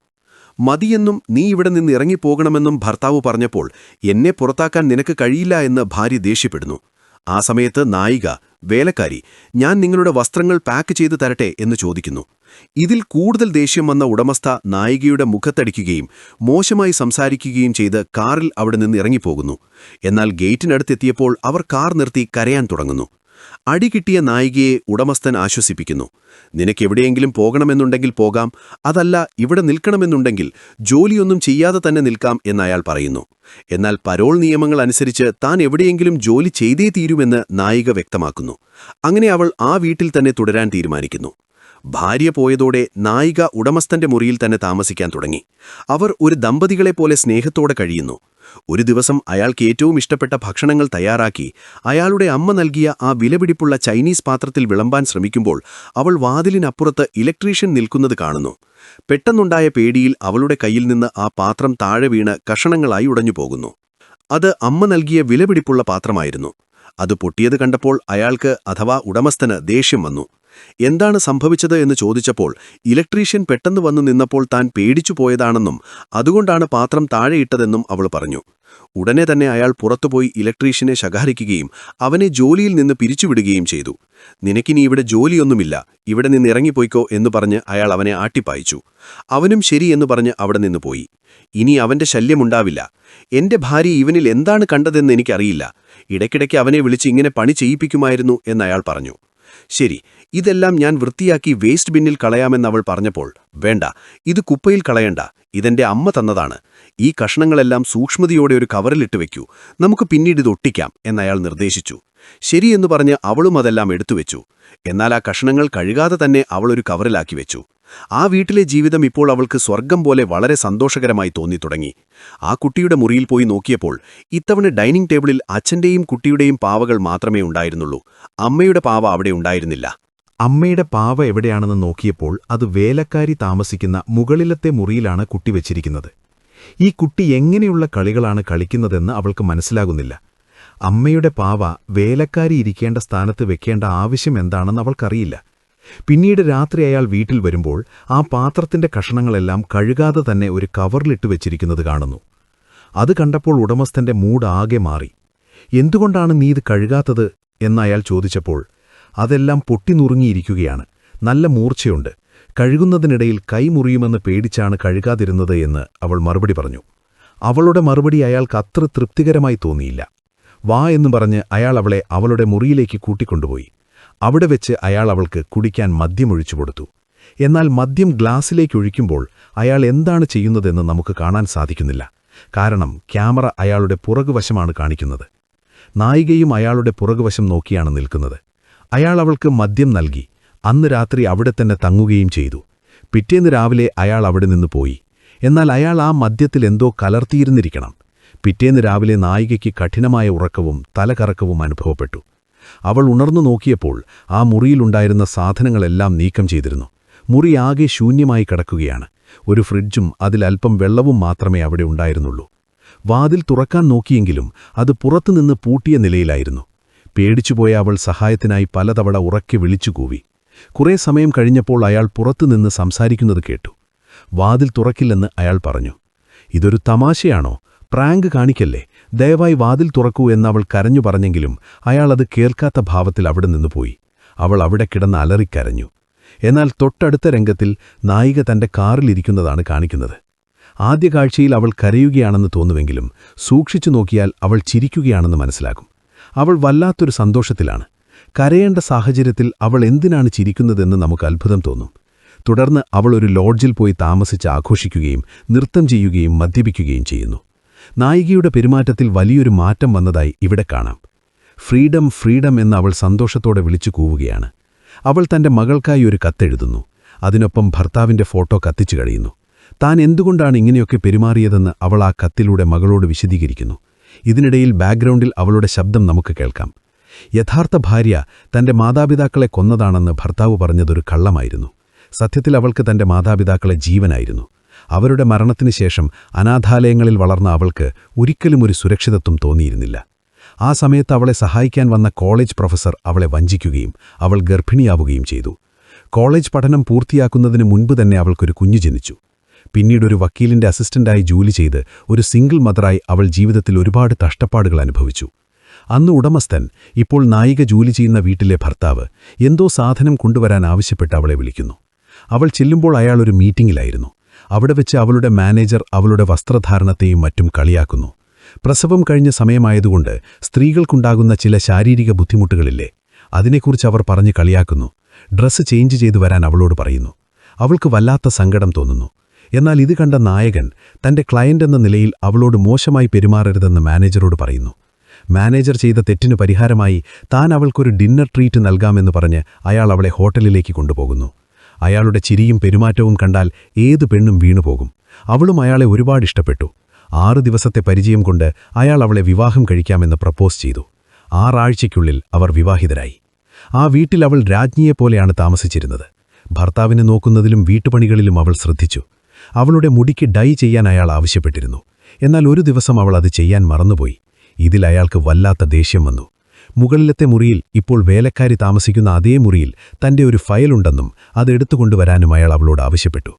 മതിയെന്നും നീ ഇവിടെ നിന്ന് ഇറങ്ങിപ്പോകണമെന്നും ഭർത്താവ് പറഞ്ഞപ്പോൾ എന്നെ പുറത്താക്കാൻ നിനക്ക് കഴിയില്ല എന്ന് ഭാര്യ ദേഷ്യപ്പെടുന്നു. ആ സമയത്ത് നായിക, വേലക്കാരി, ഞാൻ നിങ്ങളുടെ വസ്ത്രങ്ങൾ പാക്ക് ചെയ്ത് തരട്ടെ എന്ന് ചോദിക്കുന്നു. ഇതിൽ കൂടുതൽ ദേഷ്യം വന്ന ഉടമസ്ഥ നായികയുടെ മുഖത്തടിക്കുകയും മോശമായി സംസാരിക്കുകയും ചെയ്ത് കാറിൽ അവിടെ നിന്ന് ഇറങ്ങിപ്പോകുന്നു. എന്നാൽ ഗേറ്റിനടുത്തെത്തിയപ്പോൾ അവർ കാർ നിർത്തി കരയാൻ തുടങ്ങുന്നു. അടികിട്ടിയ നായികയെ ഉടമസ്ഥൻ ആശ്വസിപ്പിക്കുന്നു. നിനക്കെവിടെയെങ്കിലും പോകണമെന്നുണ്ടെങ്കിൽ പോകാം, അതല്ല ഇവിടെ നിൽക്കണമെന്നുണ്ടെങ്കിൽ ജോലിയൊന്നും ചെയ്യാതെ തന്നെ നിൽക്കാം എന്നയാൾ പറയുന്നു. എന്നാൽ പരോൾ നിയമങ്ങൾ അനുസരിച്ച് താൻ എവിടെയെങ്കിലും ജോലി ചെയ്തേ തീരുമെന്ന് നായിക വ്യക്തമാക്കുന്നു. അങ്ങനെ അവൾ ആ വീട്ടിൽ തന്നെ തുടരാൻ തീരുമാനിക്കുന്നു. ഭാര്യ പോയതോടെ നായിക ഉടമസ്ഥന്റെ മുറിയിൽ തന്നെ താമസിക്കാൻ തുടങ്ങി. അവർ ഒരു ദമ്പതികളെപ്പോലെ സ്നേഹത്തോടെ കഴിയുന്നു. ഒരു ദിവസം അയാൾക്ക് ഏറ്റവും ഇഷ്ടപ്പെട്ട ഭക്ഷണങ്ങൾ തയ്യാറാക്കി അയാളുടെ അമ്മ നൽകിയ ആ വിലപിടിപ്പുള്ള ചൈനീസ് പാത്രത്തിൽ വിളമ്പാൻ ശ്രമിക്കുമ്പോൾ അവൾ വാതിലിനപ്പുറത്ത് ഇലക്ട്രീഷ്യൻ നിൽക്കുന്നത് കാണുന്നു. പെട്ടെന്നുണ്ടായ പേടിയിൽ അവളുടെ കയ്യിൽ നിന്ന് ആ പാത്രം താഴെ വീണ് കഷണങ്ങളായി ഉടഞ്ഞുപോകുന്നു. അത് അമ്മ നൽകിയ വിലപിടിപ്പുള്ള പാത്രമായിരുന്നു. അത് പൊട്ടിയത് കണ്ടപ്പോൾ അയാൾക്ക് അഥവാ ഉടമസ്ഥന് ദേഷ്യം വന്നു. എന്താണ് സംഭവിച്ചത് എന്ന് ചോദിച്ചപ്പോൾ ഇലക്ട്രീഷ്യൻ പെട്ടെന്ന് വന്നു നിന്നപ്പോൾ താൻ പേടിച്ചു പോയതാണെന്നും അതുകൊണ്ടാണ് പാത്രം താഴെയിട്ടതെന്നും അവൾ പറഞ്ഞു. ഉടനെ തന്നെ അയാൾ പുറത്തുപോയി ഇലക്ട്രീഷ്യനെ ശകാരിക്കുകയും അവനെ ജോലിയിൽ നിന്ന് പിരിച്ചുവിടുകയും ചെയ്തു. നിനക്കിനി ഇവിടെ ജോലിയൊന്നുമില്ല, ഇവിടെ നിന്ന് ഇറങ്ങിപ്പോയിക്കോ എന്ന് പറഞ്ഞ് അയാൾ അവനെ ആട്ടിപ്പായിച്ചു. അവനും ശരി എന്ന് പറഞ്ഞ് അവിടെ നിന്ന് പോയി. ഇനി അവന്റെ ശല്യമുണ്ടാവില്ല. എന്റെ ഭാര്യ ഇവനിൽ എന്താണ് കണ്ടതെന്ന് എനിക്കറിയില്ല. ഇടയ്ക്കിടയ്ക്ക് അവനെ വിളിച്ച് ഇങ്ങനെ പണി ചെയ്യിപ്പിക്കുമായിരുന്നു എന്നയാൾ പറഞ്ഞു. ശരി, ഇതെല്ലാം ഞാൻ വൃത്തിയാക്കി വേസ്റ്റ് ബിന്നിൽ കളയാമെന്നവൾ പറഞ്ഞപ്പോൾ, വേണ്ട, ഇത് കുപ്പയിൽ കളയണ്ട, ഇതെന്റെ അമ്മ തന്നതാണ്. ഈ കഷ്ണങ്ങളെല്ലാം സൂക്ഷ്മതയോടെ ഒരു കവറിലിട്ട് വെക്കൂ, നമുക്ക് പിന്നീട് ഇത് ഒട്ടിക്കാം എന്നയാൾ നിർദ്ദേശിച്ചു. ശരിയെന്ന് പറഞ്ഞ് അവളും അതെല്ലാം എടുത്തുവെച്ചു. എന്നാൽ ആ കഷ്ണങ്ങൾ കഴുകാതെ തന്നെ അവൾ ഒരു കവറിലാക്കി വെച്ചു. ആ വീട്ടിലെ ജീവിതം ഇപ്പോൾ അവൾക്ക് സ്വർഗം പോലെ വളരെ സന്തോഷകരമായി തോന്നിത്തുടങ്ങി. ആ കുട്ടിയുടെ മുറിയിൽ പോയി നോക്കിയപ്പോൾ ഇത്തവണ ഡൈനിങ് ടേബിളിൽ അച്ഛന്റെയും കുട്ടിയുടെയും പാവകൾ മാത്രമേ ഉണ്ടായിരുന്നുള്ളൂ. അമ്മയുടെ പാവ അവിടെ ഉണ്ടായിരുന്നില്ല. അമ്മയുടെ പാവ എവിടെയാണെന്ന് നോക്കിയപ്പോൾ അത് വേലക്കാരി താമസിക്കുന്ന മുകളിലത്തെ മുറിയിലാണ് കുട്ടി വെച്ചിരിക്കുന്നത്. ഈ കുട്ടി എങ്ങനെയുള്ള കളികളാണ് കളിക്കുന്നതെന്ന് അവൾക്ക് മനസ്സിലാകുന്നില്ല. അമ്മയുടെ പാവ വേലക്കാരി ഇരിക്കേണ്ട സ്ഥാനത്ത് വെക്കേണ്ട ആവശ്യം എന്താണെന്ന് അവൾക്കറിയില്ല. പിന്നീട് രാത്രി അയാൾ വീട്ടിൽ വരുമ്പോൾ ആ പാത്രത്തിന്റെ കഷണങ്ങളെല്ലാം കഴുകാതെ തന്നെ ഒരു കവറിലിട്ട് വെച്ചിരിക്കുന്നത് കാണുന്നു. അത് കണ്ടപ്പോൾ ഉടമസ്ഥന്റെ മൂഡ് ആകെ മാറി. എന്തുകൊണ്ടാണ് നീ ഇത് കഴുകാത്തത് എന്നയാൾ ചോദിച്ചപ്പോൾ, അതെല്ലാം പൊട്ടിനുറുങ്ങിയിരിക്കുകയാണ്, നല്ല മൂർച്ചയുണ്ട്, കഴുകുന്നതിനിടയിൽ കൈ മുറിയുമെന്ന് പേടിച്ചാണ് കഴുകാതിരുന്നത് എന്ന് അവൾ മറുപടി പറഞ്ഞു. അവളുടെ മറുപടി അയാൾക്ക് അത്ര തൃപ്തികരമായി തോന്നിയില്ല. വാ എന്നു പറഞ്ഞ് അയാൾ അവളെ അവളുടെ മുറിയിലേക്ക് കൂട്ടിക്കൊണ്ടുപോയി. അവിടെ വെച്ച് അയാൾ അവൾക്ക് കുടിക്കാൻ മദ്യമൊഴിച്ചു കൊടുത്തു. എന്നാൽ മദ്യം ഗ്ലാസ്സിലേക്കൊഴിക്കുമ്പോൾ അയാൾ എന്താണ് ചെയ്യുന്നതെന്ന് നമുക്ക് കാണാൻ സാധിക്കുന്നില്ല. കാരണം ക്യാമറ അയാളുടെ പുറകുവശമാണ് കാണിക്കുന്നത്. നായികയും അയാളുടെ പുറകുവശം നോക്കിയാണ് നിൽക്കുന്നത്. അയാൾ അവൾക്ക് മദ്യം നൽകി. അന്ന് രാത്രി അവിടെ തന്നെ തങ്ങുകയും ചെയ്തു. പിറ്റേന്ന് രാവിലെ അയാൾ അവിടെ നിന്ന് പോയി. എന്നാൽ അയാൾ ആ മദ്യത്തിൽ എന്തോ കലർത്തിയിരുന്നിരിക്കണം. പിറ്റേന്ന് രാവിലെ നായികയ്ക്ക് കഠിനമായ ഉറക്കവും തലകറക്കവും അനുഭവപ്പെട്ടു. അവൾ ഉണർന്നു നോക്കിയപ്പോൾ ആ മുറിയിലുണ്ടായിരുന്ന സാധനങ്ങളെല്ലാം നീക്കം ചെയ്തിരുന്നു. മുറി ആകെ ശൂന്യമായി കിടക്കുകയാണ്. ഒരു ഫ്രിഡ്ജും അതിലൽപ്പം വെള്ളവും മാത്രമേ അവിടെ ഉണ്ടായിരുന്നുള്ളൂ. വാതിൽ തുറക്കാൻ നോക്കിയെങ്കിലും അത് പുറത്തുനിന്ന് പൂട്ടിയ നിലയിലായിരുന്നു. പേടിച്ചുപോയ അവൾ സഹായത്തിനായി പലതവണ ഉറക്കെ വിളിച്ചുകൂവി. കുറേ സമയം കഴിഞ്ഞപ്പോൾ അയാൾ പുറത്തുനിന്ന് സംസാരിക്കുന്നത് കേട്ടു. വാതിൽ തുറക്കില്ലെന്ന് അയാൾ പറഞ്ഞു. ഇതൊരു തമാശയാണോ? പ്രാങ്ക് കാണിക്കല്ലേ, ദയവായി വാതിൽ തുറക്കൂ എന്നവൾ കരഞ്ഞു പറഞ്ഞെങ്കിലും അയാൾ അത് കേൾക്കാത്ത ഭാവത്തിൽ അവിടെ നിന്ന് പോയി. അവൾ അവിടെ കിടന്ന് അലറിക്കരഞ്ഞു. എന്നാൽ തൊട്ടടുത്ത രംഗത്തിൽ നായിക തന്റെ കാറിലിരിക്കുന്നതാണ് കാണിക്കുന്നത്. ആദ്യ കാഴ്ചയിൽ അവൾ കരയുകയാണെന്ന് തോന്നുമെങ്കിലും സൂക്ഷിച്ചു നോക്കിയാൽ അവൾ ചിരിക്കുകയാണെന്ന് മനസ്സിലാകും. അവൾ വല്ലാത്തൊരു സന്തോഷത്തിലാണ്. കരയേണ്ട സാഹചര്യത്തിൽ അവൾ എന്തിനാണ് ചിരിക്കുന്നതെന്ന് നമുക്ക് അത്ഭുതം തോന്നും. തുടർന്ന് അവൾ ഒരു ലോഡ്ജിൽ പോയി താമസിച്ച് ആഘോഷിക്കുകയും നൃത്തം ചെയ്യുകയും മദ്യപിക്കുകയും ചെയ്യുന്നു. നായികയുടെ പെരുമാറ്റത്തിൽ വലിയൊരു മാറ്റം വന്നതായി ഇവിടെ കാണാം. ഫ്രീഡം ഫ്രീഡം എന്ന് അവൾ സന്തോഷത്തോടെ വിളിച്ചു കൂവുകയാണ്. അവൾ തന്റെ മകൾക്കായി ഒരു കത്തെഴുതുന്നു. അതിനൊപ്പം ഭർത്താവിന്റെ ഫോട്ടോ കത്തിച്ചു കഴിയുന്നു. താൻ എന്തുകൊണ്ടാണ് ഇങ്ങനെയൊക്കെ പെരുമാറിയതെന്ന് അവൾ ആ കത്തിലൂടെ മകളോട് വിശദീകരിക്കുന്നു. ഇതിനിടയിൽ ബാക്ക്ഗ്രൗണ്ടിൽ അവളുടെ ശബ്ദം നമുക്ക് കേൾക്കാം. യഥാർത്ഥ ഭാര്യ തന്റെ മാതാപിതാക്കളെ കൊന്നതാണെന്ന് ഭർത്താവ് പറഞ്ഞതൊരു കള്ളമായിരുന്നു. സത്യത്തിൽ അവൾക്ക് തന്റെ മാതാപിതാക്കളെ ജീവനായിരുന്നു. അവരുടെ മരണത്തിനു ശേഷം അനാഥാലയങ്ങളിൽ വളർന്ന അവൾക്ക് ഒരിക്കലും ഒരു സുരക്ഷിതത്വം തോന്നിയിരുന്നില്ല. ആ സമയത്ത് അവളെ സഹായിക്കാൻ വന്ന കോളേജ് പ്രൊഫസർ അവളെ വഞ്ചിക്കുകയും അവൾ ഗർഭിണിയാവുകയും ചെയ്തു. കോളേജ് പഠനം പൂർത്തിയാക്കുന്നതിന് മുൻപ് തന്നെ അവൾക്കൊരു കുഞ്ഞു ജനിച്ചു. പിന്നീടൊരു വക്കീലിന്റെ അസിസ്റ്റന്റായി ജോലി ചെയ്ത് ഒരു സിംഗിൾ മദറായി അവൾ ജീവിതത്തിൽ ഒരുപാട് കഷ്ടപ്പാടുകൾ അനുഭവിച്ചു. അന്ന് ഉടമസ്ഥൻ, ഇപ്പോൾ നായിക ജോലി ചെയ്യുന്ന വീട്ടിലെ ഭർത്താവ്, എന്തോ സാധനം കൊണ്ടുവരാൻ ആവശ്യപ്പെട്ട് അവളെ വിളിക്കുന്നു. അവൾ ചെല്ലുമ്പോൾ അയാൾ ഒരു മീറ്റിംഗിലായിരുന്നു. അവിടെ വെച്ച് അവളുടെ മാനേജർ അവളുടെ വസ്ത്രധാരണത്തെയും മറ്റും കളിയാക്കുന്നു. പ്രസവം കഴിഞ്ഞ സമയമായതുകൊണ്ട് സ്ത്രീകൾക്കുണ്ടാകുന്ന ചില ശാരീരിക ബുദ്ധിമുട്ടുകളില്ലേ, അതിനെക്കുറിച്ച് അവർ പറഞ്ഞ് കളിയാക്കുന്നു. ഡ്രസ്സ് ചേഞ്ച് ചെയ്തു വരാൻ അവളോട് പറയുന്നു. അവൾക്ക് വല്ലാത്ത സങ്കടം തോന്നുന്നു. എന്നാൽ ഇത് കണ്ട നായകൻ തന്റെ ക്ലയന്റ് എന്ന നിലയിൽ അവളോട് മോശമായി പെരുമാറരുതെന്ന് മാനേജറോട് പറയുന്നു. മാനേജർ ചെയ്ത തെറ്റിനു പരിഹാരമായി താൻ അവൾക്കൊരു ഡിന്നർ ട്രീറ്റ് നൽകാമെന്ന് പറഞ്ഞ് അയാൾ അവളെ ഹോട്ടലിലേക്ക് കൊണ്ടുപോകുന്നു. അയാളുടെ ചിരിയും പെരുമാറ്റവും കണ്ടാൽ ഏതു പെണ്ണും വീണുപോകും. അവളും അയാളെ ഒരുപാട് ഇഷ്ടപ്പെട്ടു. 6 ദിവസത്തെ പരിചയം കൊണ്ട് അയാൾ അവളെ വിവാഹം കഴിക്കാമെന്ന് പ്രപ്പോസ് ചെയ്തു. 6 ആഴ്ചയ്ക്കുള്ളിൽ അവർ വിവാഹിതരായി. ആ വീട്ടിൽ അവൾ രാജ്ഞിയെപ്പോലെയാണ് താമസിച്ചിരുന്നത്. ഭർത്താവിനെ നോക്കുന്നതിലും വീട്ടുപണികളിലും അവൾ ശ്രദ്ധിച്ചു. അവളുടെ മുടിക്ക് ഡൈ ചെയ്യാൻ അയാൾ ആവശ്യപ്പെട്ടിരുന്നു. എന്നാൽ ഒരു ദിവസം അവൾ അത് ചെയ്യാൻ മറന്നുപോയി. ഇതിൽ അയാൾക്ക് വല്ലാത്ത ദേഷ്യം വന്നു. മുകളിലത്തെ മുറിയിൽ ഇപ്പോൾ വേലക്കാരി താമസിക്കുന്ന അതേ മുറിയിൽ തന്റെ ഒരു ഫയലുണ്ടെന്നും അത് എടുത്തുകൊണ്ടുവരാനും അയാൾ അവളോട് ആവശ്യപ്പെട്ടു.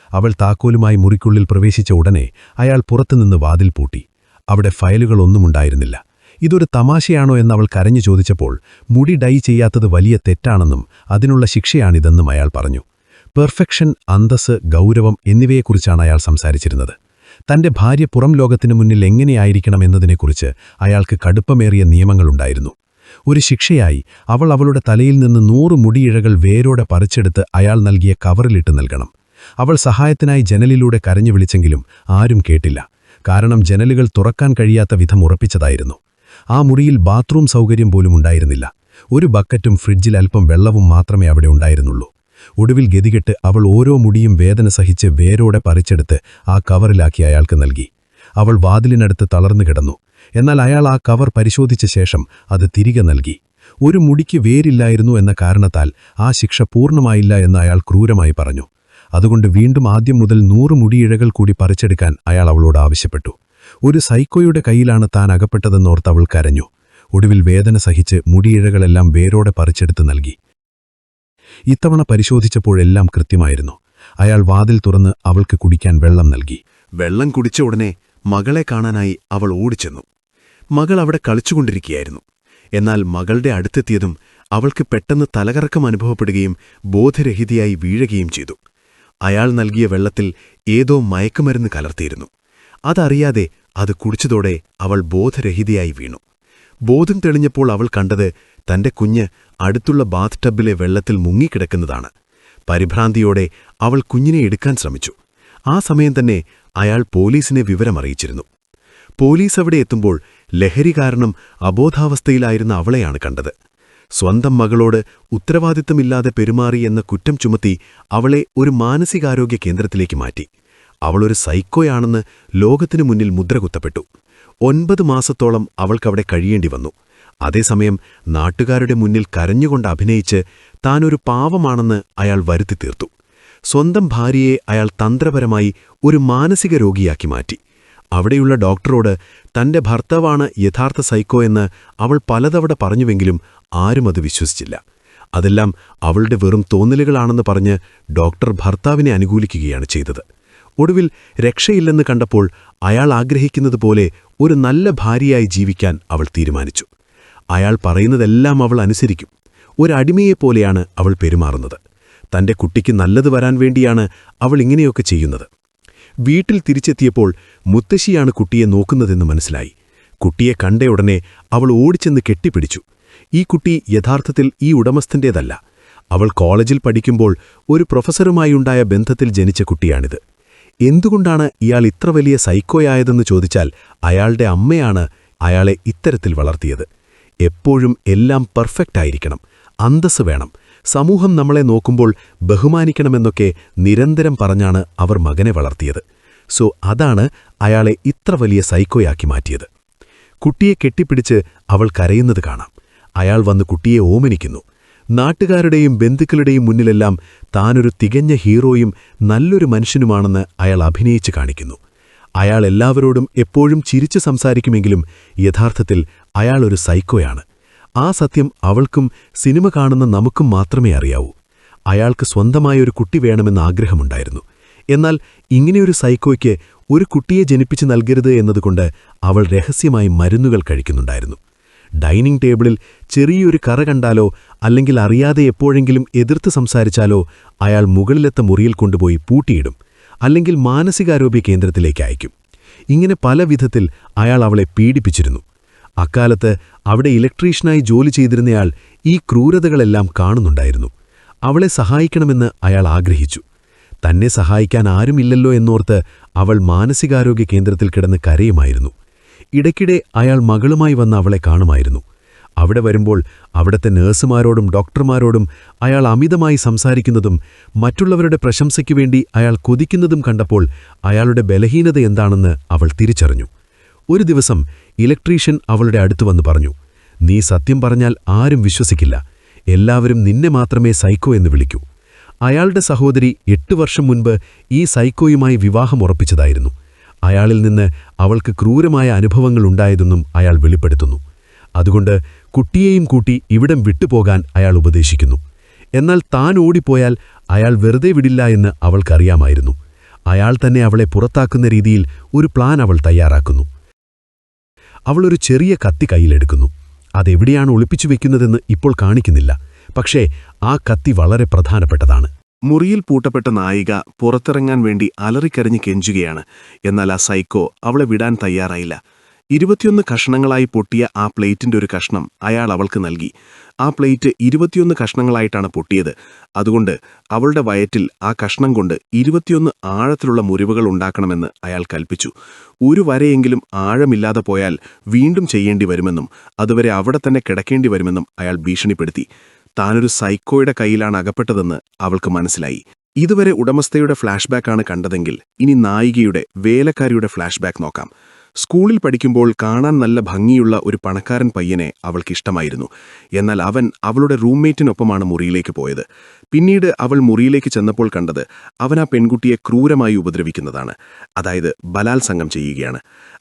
അവൾ താക്കോലുമായി മുറിക്കുള്ളിൽ പ്രവേശിച്ച ഉടനെ അയാൾ പുറത്തുനിന്ന് വാതിൽ പൂട്ടി. അവിടെ ഫയലുകളൊന്നുമുണ്ടായിരുന്നില്ല. ഇതൊരു തമാശയാണോ എന്നവൾ കരഞ്ഞു ചോദിച്ചപ്പോൾ മുടി ഡൈ ചെയ്യാത്തത് വലിയ തെറ്റാണെന്നും അതിനുള്ള ശിക്ഷയാണിതെന്നും അയാൾ പറഞ്ഞു. പെർഫെക്ഷൻ, അന്തസ്സ്, ഗൗരവം എന്നിവയെക്കുറിച്ചാണ് അയാൾ സംസാരിച്ചിരുന്നത്. തന്റെ ഭാര്യ പുറം ലോകത്തിനു മുന്നിൽ എങ്ങനെയായിരിക്കണമെന്നതിനെക്കുറിച്ച് അയാൾക്ക് കടുപ്പമേറിയ നിയമങ്ങളുണ്ടായിരുന്നു. ഒരു ശിക്ഷയായി അവൾ അവളുടെ തലയിൽ നിന്ന് 100 മുടിയിഴകൾ വേരോടെ പറിച്ചെടുത്ത് അയാൾ നൽകിയ കവറിലിട്ട് നൽകണം. അവൾ സഹായത്തിനായി ജനലിലൂടെ കരഞ്ഞു വിളിച്ചെങ്കിലും ആരും കേട്ടില്ല. കാരണം ജനലുകൾ തുറക്കാൻ കഴിയാത്ത വിധം ഉറപ്പിച്ചതായിരുന്നു. ആ മുറിയിൽ ബാത്റൂം സൗകര്യം പോലും ഉണ്ടായിരുന്നില്ല. ഒരു ബക്കറ്റും ഫ്രിഡ്ജിൽ അല്പം വെള്ളവും മാത്രമേ അവിടെ ഉണ്ടായിരുന്നുള്ളൂ. ഒടുവിൽ ഗതികെട്ട് അവൾ ഓരോ മുടിയും വേദന സഹിച്ച് വേരോടെ പറിച്ചെടുത്ത് ആ കവറിലാക്കി അയാൾക്ക് നൽകി. അവൾ വാതിലിനടുത്ത് തളർന്നു കിടന്നു. എന്നാൽ അയാൾ ആ കവർ പരിശോധിച്ച ശേഷം അത് തിരികെ നൽകി. ഒരു മുടിക്ക് വേരില്ലായിരുന്നു എന്ന കാരണത്താൽ ആ ശിക്ഷ പൂർണ്ണമായില്ല എന്ന് അയാൾ ക്രൂരമായി പറഞ്ഞു. അതുകൊണ്ട് വീണ്ടും ആദ്യം മുതൽ 100 മുടിയിഴകൾ കൂടി പറിച്ചെടുക്കാൻ അയാൾ അവളോട് ആവശ്യപ്പെട്ടു. ഒരു സൈക്കോയുടെ കയ്യിലാണ് താൻ അകപ്പെട്ടതെന്നോർത്ത് അവൾ കരഞ്ഞു. ഒടുവിൽ വേദന സഹിച്ച് മുടിയിഴകളെല്ലാം വേരോടെ പറിച്ചെടുത്ത് നൽകി. ഇത്തവണ പരിശോധിച്ചപ്പോഴെല്ലാം കൃത്യമായിരുന്നു. അയാൾ വാതിൽ തുറന്ന് അവൾക്ക് കുടിക്കാൻ വെള്ളം നൽകി. വെള്ളം കുടിച്ച ഉടനെ മകളെ കാണാനായി അവൾ ഓടിച്ചെന്നു. മകൾ അവിടെ കളിച്ചുകൊണ്ടിരിക്കുകയായിരുന്നു. എന്നാൽ മകളുടെ അടുത്തെത്തിയതും അവൾക്ക് പെട്ടെന്ന് തലകറക്കം അനുഭവപ്പെടുകയും ബോധരഹിതയായി വീഴുകയും ചെയ്തു. അയാൾ നൽകിയ വെള്ളത്തിൽ ഏതോ മയക്കുമരുന്ന് കലർത്തിയിരുന്നു. അതറിയാതെ അത് കുടിച്ചതോടെ അവൾ ബോധരഹിതയായി വീണു. ബോധം തെളിഞ്ഞപ്പോൾ അവൾ കണ്ടത് തന്റെ കുഞ്ഞ് അടുത്തുള്ള ബാത്ത് ടബിലെ വെള്ളത്തിൽ മുങ്ങിക്കിടക്കുന്നതാണ്. പരിഭ്രാന്തിയോടെ അവൾ കുഞ്ഞിനെ എടുക്കാൻ ശ്രമിച്ചു. ആ സമയം തന്നെ അയാൾ പോലീസിനെ വിവരമറിയിച്ചിരുന്നു. പോലീസ് അവിടെ എത്തുമ്പോൾ ലഹരി കാരണം അബോധാവസ്ഥയിലായിരുന്ന അവളെയാണ് കണ്ടത്. സ്വന്തം മകളോട് ഉത്തരവാദിത്തമില്ലാതെ പെരുമാറി എന്ന കുറ്റം ചുമത്തി അവളെ ഒരു മാനസികാരോഗ്യ കേന്ദ്രത്തിലേക്ക് മാറ്റി. അവളൊരു സൈക്കോയാണെന്ന് ലോകത്തിനു മുന്നിൽ മുദ്രകുത്തപ്പെട്ടു. 9 മാസത്തോളം അവൾക്കവിടെ കഴിയേണ്ടി വന്നു. അതേസമയം നാട്ടുകാരുടെ മുന്നിൽ കരഞ്ഞുകൊണ്ട് അഭിനയിച്ച് താനൊരു പാവമാണെന്ന് അയാൾ വരുത്തി തീർത്തു. സ്വന്തം ഭാര്യയെ അയാൾ തന്ത്രപരമായി ഒരു മാനസിക രോഗിയാക്കി മാറ്റി. അവിടെയുള്ള ഡോക്ടറോട് തന്റെ ഭർത്താവാണ് യഥാർത്ഥ സൈക്കോ എന്ന് അവൾ പലതവണ പറഞ്ഞുവെങ്കിലും ആരും അത് വിശ്വസിച്ചില്ല. അതെല്ലാം അവളുടെ വെറും തോന്നലുകളാണെന്ന് പറഞ്ഞ് ഡോക്ടർ ഭർത്താവിനെ അനുകൂലിക്കുകയാണ് ചെയ്തത്. ഒടുവിൽ രക്ഷയില്ലെന്ന് കണ്ടപ്പോൾ അയാൾ ആഗ്രഹിക്കുന്നതുപോലെ ഒരു നല്ല ഭാര്യയായി ജീവിക്കാൻ അവൾ തീരുമാനിച്ചു. അയാൾ പറയുന്നതെല്ലാം അവൾ അനുസരിക്കും. ഒരടിമയെപ്പോലെയാണ് അവൾ പെരുമാറുന്നത്. തന്റെ കുട്ടിക്ക് നല്ലത് വരാൻ വേണ്ടിയാണ് അവൾ ഇങ്ങനെയൊക്കെ ചെയ്യുന്നത്. വീട്ടിൽ തിരിച്ചെത്തിയപ്പോൾ മുത്തശ്ശിയാണ് കുട്ടിയെ നോക്കുന്നതെന്ന് മനസ്സിലായി. കുട്ടിയെ കണ്ടയുടനെ അവൾ ഓടിച്ചെന്ന് കെട്ടിപ്പിടിച്ചു. ഈ കുട്ടി യഥാർത്ഥത്തിൽ ഈ ഉടമസ്ഥന്റേതല്ല. അവൾ കോളേജിൽ പഠിക്കുമ്പോൾ ഒരു പ്രൊഫസറുമായുണ്ടായ ബന്ധത്തിൽ ജനിച്ച കുട്ടിയാണിത്. എന്തുകൊണ്ടാണ് ഇയാൾ ഇത്ര വലിയ സൈക്കോയായതെന്ന് ചോദിച്ചാൽ അയാളുടെ അമ്മയാണ് അയാളെ ഇത്തരത്തിൽ വളർത്തിയത്. എപ്പോഴും എല്ലാം പെർഫെക്റ്റ് ആയിരിക്കണം, അന്തസ്സ് വേണം, സമൂഹം നമ്മളെ നോക്കുമ്പോൾ ബഹുമാനിക്കണമെന്നൊക്കെ നിരന്തരം പറഞ്ഞാണ് അവർ മകനെ വളർത്തിയത്. സോ അതാണ് അയാളെ ഇത്ര വലിയ സൈക്കോയാക്കി മാറ്റിയത്. കുട്ടിയെ കെട്ടിപ്പിടിച്ച് അവൾ കരയുന്നത് കാണാം. അയാൾ വന്ന് കുട്ടിയെ ഓമനിക്കുന്നു. നാട്ടുകാരുടെയും ബന്ധുക്കളുടെയും മുന്നിലെല്ലാം താനൊരു തികഞ്ഞ ഹീറോയും നല്ലൊരു മനുഷ്യനുമാണെന്ന് അയാൾ അഭിനയിച്ച് കാണിക്കുന്നു. അയാൾ എല്ലാവരോടും എപ്പോഴും ചിരിച്ചു സംസാരിക്കുമെങ്കിലും യഥാർത്ഥത്തിൽ അയാൾ ഒരു സൈക്കോയാണ്. ആ സത്യം അവൾക്കും സിനിമ കാണുന്ന നമുക്കും മാത്രമേ അറിയാവൂ. അയാൾക്ക് സ്വന്തമായൊരു കുട്ടി വേണമെന്ന് ആഗ്രഹമുണ്ടായിരുന്നു. എന്നാൽ ഇങ്ങനെയൊരു സൈക്കോയ്ക്ക് ഒരു കുട്ടിയെ ജനിപ്പിച്ചു നൽകരുത് എന്നതുകൊണ്ട് അവൾ രഹസ്യമായി മരുന്നുകൾ കഴിക്കുന്നുണ്ടായിരുന്നു. ഡൈനിങ് ടേബിളിൽ ചെറിയൊരു കറ കണ്ടാലോ അല്ലെങ്കിൽ അറിയാതെ എപ്പോഴെങ്കിലും എതിർത്ത് സംസാരിച്ചാലോ അയാൾ മുകളിലത്തെ മുറിയിൽ കൊണ്ടുപോയി പൂട്ടിയിടും, അല്ലെങ്കിൽ മാനസികാരോഗ്യ കേന്ദ്രത്തിലേക്ക് അയക്കും. ഇങ്ങനെ പല വിധത്തിൽ അയാൾ അവളെ പീഡിപ്പിച്ചിരുന്നു. അക്കാലത്ത് അവിടെ ഇലക്ട്രീഷ്യനായി ജോലി ചെയ്തിരുന്നയാൾ ഈ ക്രൂരതകളെല്ലാം കാണുന്നുണ്ടായിരുന്നു. അവളെ സഹായിക്കണമെന്ന് അയാൾ ആഗ്രഹിച്ചു. തന്നെ സഹായിക്കാൻ ആരുമില്ലല്ലോ എന്നോർത്ത് അവൾ മാനസികാരോഗ്യ കേന്ദ്രത്തിൽ കിടന്ന് കരയുമായിരുന്നു. ഇടയ്ക്കിടെ അയാൾ മകളുമായി വന്ന് അവളെ കാണുമായിരുന്നു. അവിടെ വരുമ്പോൾ അവിടത്തെ നഴ്സുമാരോടും ഡോക്ടർമാരോടും അയാൾ അമിതമായി സംസാരിക്കുന്നതും മറ്റുള്ളവരുടെ പ്രശംസയ്ക്കു വേണ്ടി അയാൾ കൊതിക്കുന്നതും കണ്ടപ്പോൾ അയാളുടെ ബലഹീനത എന്താണെന്ന് അവൾ തിരിച്ചറിഞ്ഞു. ഒരു ദിവസം ഇലക്ട്രീഷ്യൻ അവളുടെ അടുത്തു വന്ന് പറഞ്ഞു, "നീ സത്യം പറഞ്ഞാൽ ആരും വിശ്വസിക്കില്ല. എല്ലാവരും നിന്നെ മാത്രമേ സൈക്കോ എന്ന് വിളിക്കൂ." അയാളുടെ സഹോദരി 8 വർഷം മുൻപ് ഈ സൈക്കോയുമായി വിവാഹം ഉറപ്പിച്ചതായിരുന്നു. അയാളിൽ നിന്ന് അവൾക്ക് ക്രൂരമായ അനുഭവങ്ങളുണ്ടായതെന്നും അയാൾ വെളിപ്പെടുത്തുന്നു. അതുകൊണ്ട് കുട്ടിയെയും കൂട്ടി ഇവിടം വിട്ടുപോകാൻ അയാൾ ഉപദേശിക്കുന്നു. എന്നാൽ താൻ ഓടിപ്പോയാൽ അയാൾ വെറുതെ വിടില്ല എന്ന് അവൾക്കറിയാമായിരുന്നു. അയാൾ തന്നെ അവളെ പുറത്താക്കുന്ന രീതിയിൽ ഒരു പ്ലാൻ അവൾ തയ്യാറാക്കുന്നു. അവളൊരു ചെറിയ കത്തി കയ്യിലെടുക്കുന്നു. അതെവിടെയാണ് ഒളിപ്പിച്ചു വെക്കുന്നതെന്ന് ഇപ്പോൾ കാണിക്കുന്നില്ല. പക്ഷേ ആ കത്തി വളരെ പ്രധാനപ്പെട്ടതാണ്. മുറിയിൽ പൂട്ടപ്പെട്ട നായിക പുറത്തിറങ്ങാൻ വേണ്ടി അലറിക്കരഞ്ഞ് കെഞ്ചുകയാണ്. എന്നാൽ ആ സൈക്കോ അവളെ വിടാൻ തയ്യാറായില്ല. 21 കഷണങ്ങളായി പൊട്ടിയ ആ പ്ലേറ്റിന്റെ ഒരു കഷ്ണം അയാൾ അവൾക്ക് നൽകി. ആ പ്ലേറ്റ് 21 കഷ്ണങ്ങളായിട്ടാണ് പൊട്ടിയത്. അതുകൊണ്ട് അവളുടെ വയറ്റിൽ ആ കഷ്ണം കൊണ്ട് 21 ആഴത്തിലുള്ള മുറിവുകൾ ഉണ്ടാക്കണമെന്ന് അയാൾ കൽപ്പിച്ചു. ഒരു വരെയെങ്കിലും ആഴമില്ലാതെ പോയാൽ വീണ്ടും ചെയ്യേണ്ടി വരുമെന്നും അതുവരെ അവിടെ തന്നെ കിടക്കേണ്ടി വരുമെന്നും അയാൾ ഭീഷണിപ്പെടുത്തി. താനൊരു സൈക്കോയുടെ കയ്യിലാണ് അകപ്പെട്ടതെന്ന് അവൾക്ക് മനസ്സിലായി. ഇതുവരെ ഉടമസ്ഥയുടെ ഫ്ലാഷ്ബാക്കാണ് കണ്ടതെങ്കിൽ ഇനി നായികയുടെ, വേലക്കാരിയുടെ ഫ്ലാഷ്ബാക്ക് നോക്കാം. സ്കൂളിൽ പഠിക്കുമ്പോൾ കാണാൻ നല്ല ഭംഗിയുള്ള ഒരു പണക്കാരൻ പയ്യനെ അവൾക്കിഷ്ടമായിരുന്നു. എന്നാൽ അവൻ അവളുടെ റൂംമേറ്റിനൊപ്പമാണ് മുറിയിലേക്ക് പോയത്. പിന്നീട് അവൾ മുറിയിലേക്ക് ചെന്നപ്പോൾ കണ്ടത് അവൻ ആ പെൺകുട്ടിയെ ക്രൂരമായി ഉപദ്രവിക്കുന്നതാണ്. അതായത് ബലാത്സംഗം ചെയ്യുകയാണ്.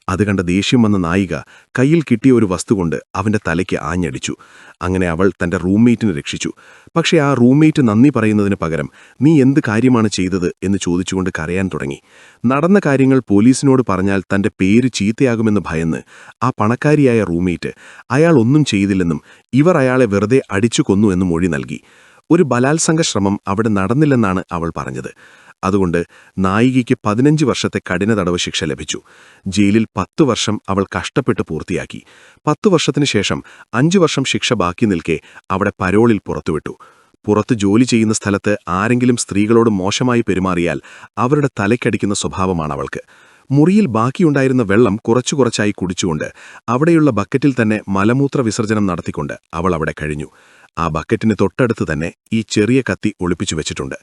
അത് കണ്ട ദേഷ്യം വന്ന നായിക കയ്യിൽ കിട്ടിയ ഒരു വസ്തു കൊണ്ട് അവന്റെ തലയ്ക്ക് ആഞ്ഞടിച്ചു. അങ്ങനെ അവൾ തന്റെ റൂംമേറ്റിനെ രക്ഷിച്ചു. പക്ഷേ ആ റൂംമേറ്റ് നന്ദി പറയുന്നതിന് പകരം "നീ എന്ത് കാര്യമാണ് ചെയ്തത്?" എന്ന് ചോദിച്ചുകൊണ്ട് കരയാൻ തുടങ്ങി. നടന്ന കാര്യങ്ങൾ പോലീസിനോട് പറഞ്ഞാൽ തന്റെ പേര് ചീത്തയാകുമെന്ന് ഭയന്ന് ആ പണക്കാരിയായ റൂംമേറ്റ് അയാൾ ഒന്നും ചെയ്തില്ലെന്നും ഇവർ അയാളെ വെറുതെ അടിച്ചു കൊന്നു എന്നും മൊഴി നൽകി. ഒരു ബലാത്സംഗ ശ്രമം അവിടെ നടന്നില്ലെന്നാണ് അവൾ പറഞ്ഞത്. അതുകൊണ്ട് നായികയ്ക്ക് 15 വർഷത്തെ കഠിന തടവ് ശിക്ഷ ലഭിച്ചു. ജയിലിൽ 10 വർഷം അവൾ കഷ്ടപ്പെട്ട് പൂർത്തിയാക്കി. 10 വർഷത്തിനു ശേഷം 5 വർഷം ശിക്ഷ ബാക്കി നിൽക്കെ അവിടെ പരോളിൽ പുറത്തുവിട്ടു. പുറത്ത് ജോലി ചെയ്യുന്ന സ്ഥലത്ത് ആരെങ്കിലും സ്ത്രീകളോട് മോശമായി പെരുമാറിയാൽ അവരുടെ തലയ്ക്കടിക്കുന്ന സ്വഭാവമാണ് അവൾക്ക്. മുറിയിൽ ബാക്കിയുണ്ടായിരുന്ന വെള്ളം കുറച്ചുകുറച്ചായി കുടിച്ചുകൊണ്ട് അവിടെയുള്ള ബക്കറ്റിൽ തന്നെ മലമൂത്ര വിസർജനം നടത്തിക്കൊണ്ട് അവൾ അവിടെ കഴിഞ്ഞു. ആ ബക്കറ്റിന് തൊട്ടടുത്ത് തന്നെ ഈ ചെറിയ കത്തി ഒളിപ്പിച്ചു വെച്ചിട്ടുണ്ട്.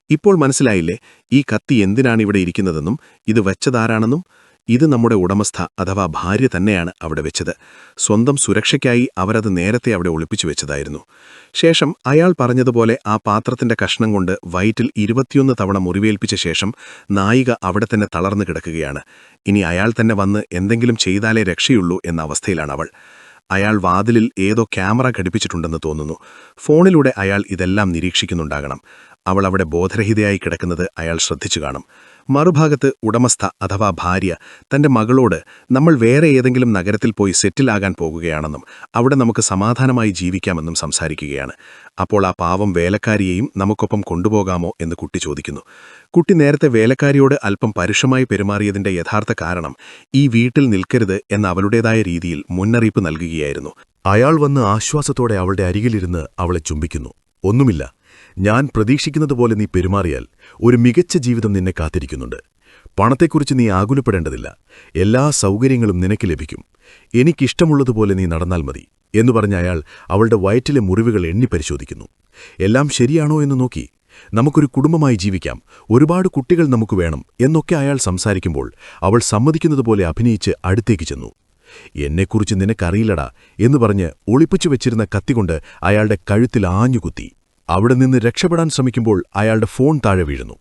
ഇപ്പോൾ മനസ്സിലായില്ലേ ഈ കത്തി എന്തിനാണ് ഇവിടെ ഇരിക്കുന്നതെന്നും ഇത് വെച്ചതാരാണെന്നും? ഇത് നമ്മുടെ ഉടമസ്ഥ അഥവാ ഭാര്യ തന്നെയാണ് അവിടെ വെച്ചത്. സ്വന്തം സുരക്ഷയ്ക്കായി അവരത് നേരത്തെ അവിടെ ഒളിപ്പിച്ചു വെച്ചതായിരുന്നു. ശേഷം അയാൾ പറഞ്ഞതുപോലെ ആ പാത്രത്തിന്റെ കഷ്ണം കൊണ്ട് വയറ്റിൽ 21 തവണ മുറിവേൽപ്പിച്ച ശേഷം നായിക അവിടെ തന്നെ തളർന്നു കിടക്കുകയാണ്. ഇനി അയാൾ തന്നെ വന്ന് എന്തെങ്കിലും ചെയ്താലേ രക്ഷയുള്ളൂ എന്ന അവസ്ഥയിലാണ് അവൾ. അയാൾ വാതിലിൽ ഏതോ ക്യാമറ ഘടിപ്പിച്ചിട്ടുണ്ടെന്ന് തോന്നുന്നു. ഫോണിലൂടെ അയാൾ ഇതെല്ലാം നിരീക്ഷിക്കുന്നുണ്ടാകണം. അവൾ അവിടെ ബോധരഹിതയായി കിടക്കുന്നത് അയാൾ ശ്രദ്ധിച്ചു കാണും. മറുഭാഗത്ത് ഉടമസ്ഥ അഥവാ ഭാര്യ തന്റെ മകളോട് നമ്മൾ വേറെ ഏതെങ്കിലും നഗരത്തിൽ പോയി സെറ്റിലാകാൻ പോകുകയാണെന്നും അവിടെ നമുക്ക് സമാധാനമായി ജീവിക്കാമെന്നും സംസാരിക്കുകയാണ്. അപ്പോൾ ആ പാവം വേലക്കാരിയെയും നമുക്കൊപ്പം കൊണ്ടുപോകാമോ എന്ന് കുട്ടി ചോദിക്കുന്നു. കുട്ടി നേരത്തെ വേലക്കാരിയോട് അല്പം പരുഷമായി പെരുമാറിയതിന്റെ യഥാർത്ഥ കാരണം ഈ വീട്ടിൽ നിൽക്കരുത് എന്ന അവളുടേതായ രീതിയിൽ മുന്നറിയിപ്പ് നൽകുകയായിരുന്നു. അയാൾ വന്ന് ആശ്വാസത്തോടെ അവളുടെ അരികിലിരുന്ന് അവളെ ചുംബിക്കുന്നു. ഒന്നുമില്ല, ഞാൻ പ്രതീക്ഷിക്കുന്നതുപോലെ നീ പെരുമാറിയാൽ ഒരു മികച്ച ജീവിതം നിന്നെ കാത്തിരിക്കുന്നുണ്ട്. പണത്തെക്കുറിച്ച് നീ ആകുലപ്പെടേണ്ടതില്ല. എല്ലാ സൗകര്യങ്ങളും നിനക്ക് ലഭിക്കും. എനിക്കിഷ്ടമുള്ളതുപോലെ നീ നടന്നാൽ മതി എന്നു പറഞ്ഞ അയാൾ അവളുടെ വയറ്റിലെ മുറിവുകൾ എണ്ണി പരിശോധിക്കുന്നു. എല്ലാം ശരിയാണോ എന്ന് നോക്കി. നമുക്കൊരു കുടുംബമായി ജീവിക്കാം, ഒരുപാട് കുട്ടികൾ നമുക്ക് വേണം എന്നൊക്കെ അയാൾ സംസാരിക്കുമ്പോൾ അവൾ സമ്മതിക്കുന്നതുപോലെ അഭിനയിച്ച് അടുത്തേക്ക് ചെന്നു. എന്നെക്കുറിച്ച് നിനക്കറിയില്ലടാ എന്ന് പറഞ്ഞ് ഒളിപ്പിച്ചു വെച്ചിരുന്ന കത്തികൊണ്ട് അയാളുടെ കഴുത്തിൽ ആഞ്ഞുകുത്തി. അവിടെ നിന്ന് രക്ഷപ്പെടാൻ ശ്രമിക്കുമ്പോൾ അയാളുടെ ഫോൺ താഴെ വീഴുന്നു.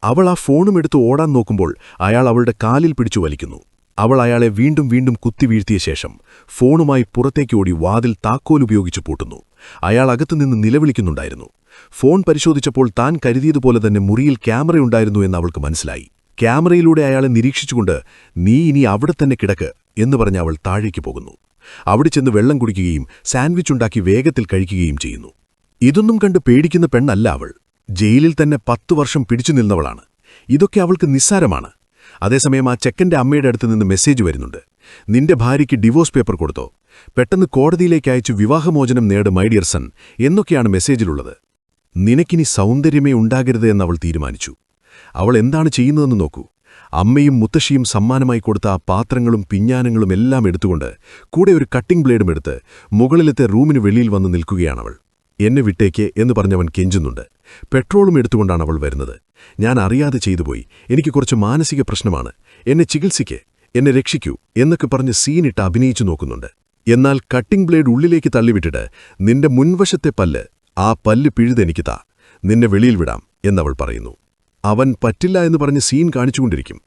അവൾ ആ ഫോണും എടുത്ത് ഓടാൻ നോക്കുമ്പോൾ അയാൾ അവളുടെ കാലിൽ പിടിച്ചു വലിക്കുന്നു. അവൾ അയാളെ വീണ്ടും വീണ്ടും കുത്തിവീഴ്ത്തിയ ശേഷം ഫോണുമായി പുറത്തേക്ക് ഓടി വാതിൽ താക്കോലുപയോഗിച്ച് പൂട്ടുന്നു. അയാൾ അകത്തുനിന്ന് നിലവിളിക്കുന്നുണ്ടായിരുന്നു. ഫോൺ പരിശോധിച്ചപ്പോൾ താൻ കരുതിയതുപോലെ തന്നെ മുറിയിൽ ക്യാമറയുണ്ടായിരുന്നു എന്ന് അവൾക്ക് മനസ്സിലായി. ക്യാമറയിലൂടെ അയാളെ നിരീക്ഷിച്ചുകൊണ്ട് നീ ഇനി അവിടെ തന്നെ കിടക്ക് എന്ന് പറഞ്ഞ് അവൾ താഴേക്ക് പോകുന്നു. അവിടെ ചെന്ന് വെള്ളം കുടിക്കുകയും സാൻഡ്വിച്ച് ഉണ്ടാക്കി വേഗത്തിൽ കഴിക്കുകയും ചെയ്യുന്നു. ഇതൊന്നും കണ്ട് പേടിക്കുന്ന പെണ്ണല്ല അവൾ. ജയിലിൽ തന്നെ 10 വർഷം പിടിച്ചു നിന്നവളാണ്. ഇതൊക്കെ അവൾക്ക് നിസ്സാരമാണ്. അതേസമയം ആ ചെക്കന്റെ അമ്മയുടെ അടുത്ത് നിന്ന് മെസ്സേജ് വരുന്നുണ്ട്. നിന്റെ ഭാര്യയ്ക്ക് ഡിവോഴ്സ് പേപ്പർ കൊടുത്തോ, പെട്ടെന്ന് കോടതിയിലേക്ക് അയച്ചു വിവാഹമോചനം നേട് മൈ ഡിയർ സൺ എന്നൊക്കെയാണ് മെസ്സേജിലുള്ളത്. നിനക്കിനി സൗന്ദര്യമേ ഉണ്ടാകരുത് എന്നവൾ തീരുമാനിച്ചു. അവൾ എന്താണ് ചെയ്യുന്നതെന്ന് നോക്കൂ. അമ്മയും മുത്തശ്ശിയും സമ്മാനമായി കൊടുത്ത ആ പാത്രങ്ങളും പിഞ്ഞാനങ്ങളും എല്ലാം എടുത്തുകൊണ്ട് കൂടെ ഒരു കട്ടിംഗ് ബ്ലേഡും എടുത്ത് മുകളിലത്തെ റൂമിന് വെളിയിൽ വന്ന് നിൽക്കുകയാണവൾ. എന്നെ വിട്ടേക്ക് എന്ന് പറഞ്ഞവൻ കെഞ്ചുന്നുണ്ട്. പെട്രോളും എടുത്തുകൊണ്ടാണ് അവൾ വരുന്നത്. ഞാൻ അറിയാതെ ചെയ്തുപോയി, എനിക്ക് കുറച്ച് മാനസിക പ്രശ്നമാണ്, എന്നെ ചികിത്സിക്ക്, എന്നെ രക്ഷിക്കൂ എന്നൊക്കെ പറഞ്ഞ് സീനിട്ട് അഭിനയിച്ചു നോക്കുന്നുണ്ട്. എന്നാൽ കട്ടിംഗ് ബ്ലേഡ് ഉള്ളിലേക്ക് തള്ളിവിട്ടിട്ട് നിന്റെ മുൻവശത്തെ പല്ല്, ആ പല്ല് പിഴുതെനിക്ക് താ, നിന്നെ വെളിയിൽ വിടാം എന്നവൾ പറയുന്നു. അവൻ പറ്റില്ല എന്ന് പറഞ്ഞ് സീൻ കാണിച്ചുകൊണ്ടിരിക്കും.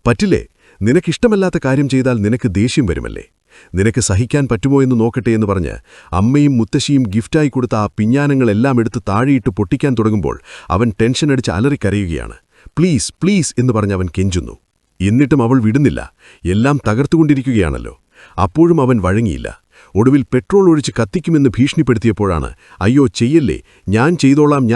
പറ്റില്ലേ, നിനക്കിഷ്ടമല്ലാത്ത കാര്യം ചെയ്താൽ നിനക്ക് ദേഷ്യം വരുമല്ലേ, നിനക്ക് സഹിക്കാൻ പറ്റുമോ എന്ന് നോക്കട്ടെ എന്ന് പറഞ്ഞ് അമ്മയും മുത്തശ്ശിയും ഗിഫ്റ്റായി കൊടുത്ത ആ പിഞ്ഞാനങ്ങളെല്ലാം എടുത്ത് താഴെയിട്ട് പൊട്ടിക്കാൻ തുടങ്ങുമ്പോൾ അവൻ ടെൻഷനടിച്ച് അലറിക്കരയുകയാണ്. പ്ലീസ് പ്ലീസ് എന്ന് പറഞ്ഞ് അവൻ കെഞ്ചുന്നു. എന്നിട്ടും അവൾ വിടുന്നില്ല. എല്ലാം തകർത്തുകൊണ്ടിരിക്കുകയാണല്ലോ. അപ്പോഴും അവൻ വഴങ്ങിയില്ല. ഒടുവിൽ പെട്രോൾ ഒഴിച്ച് കത്തിക്കുമെന്ന് ഭീഷണിപ്പെടുത്തിയപ്പോഴാണ് അയ്യോ ചെയ്യല്ലേ, ഞാൻ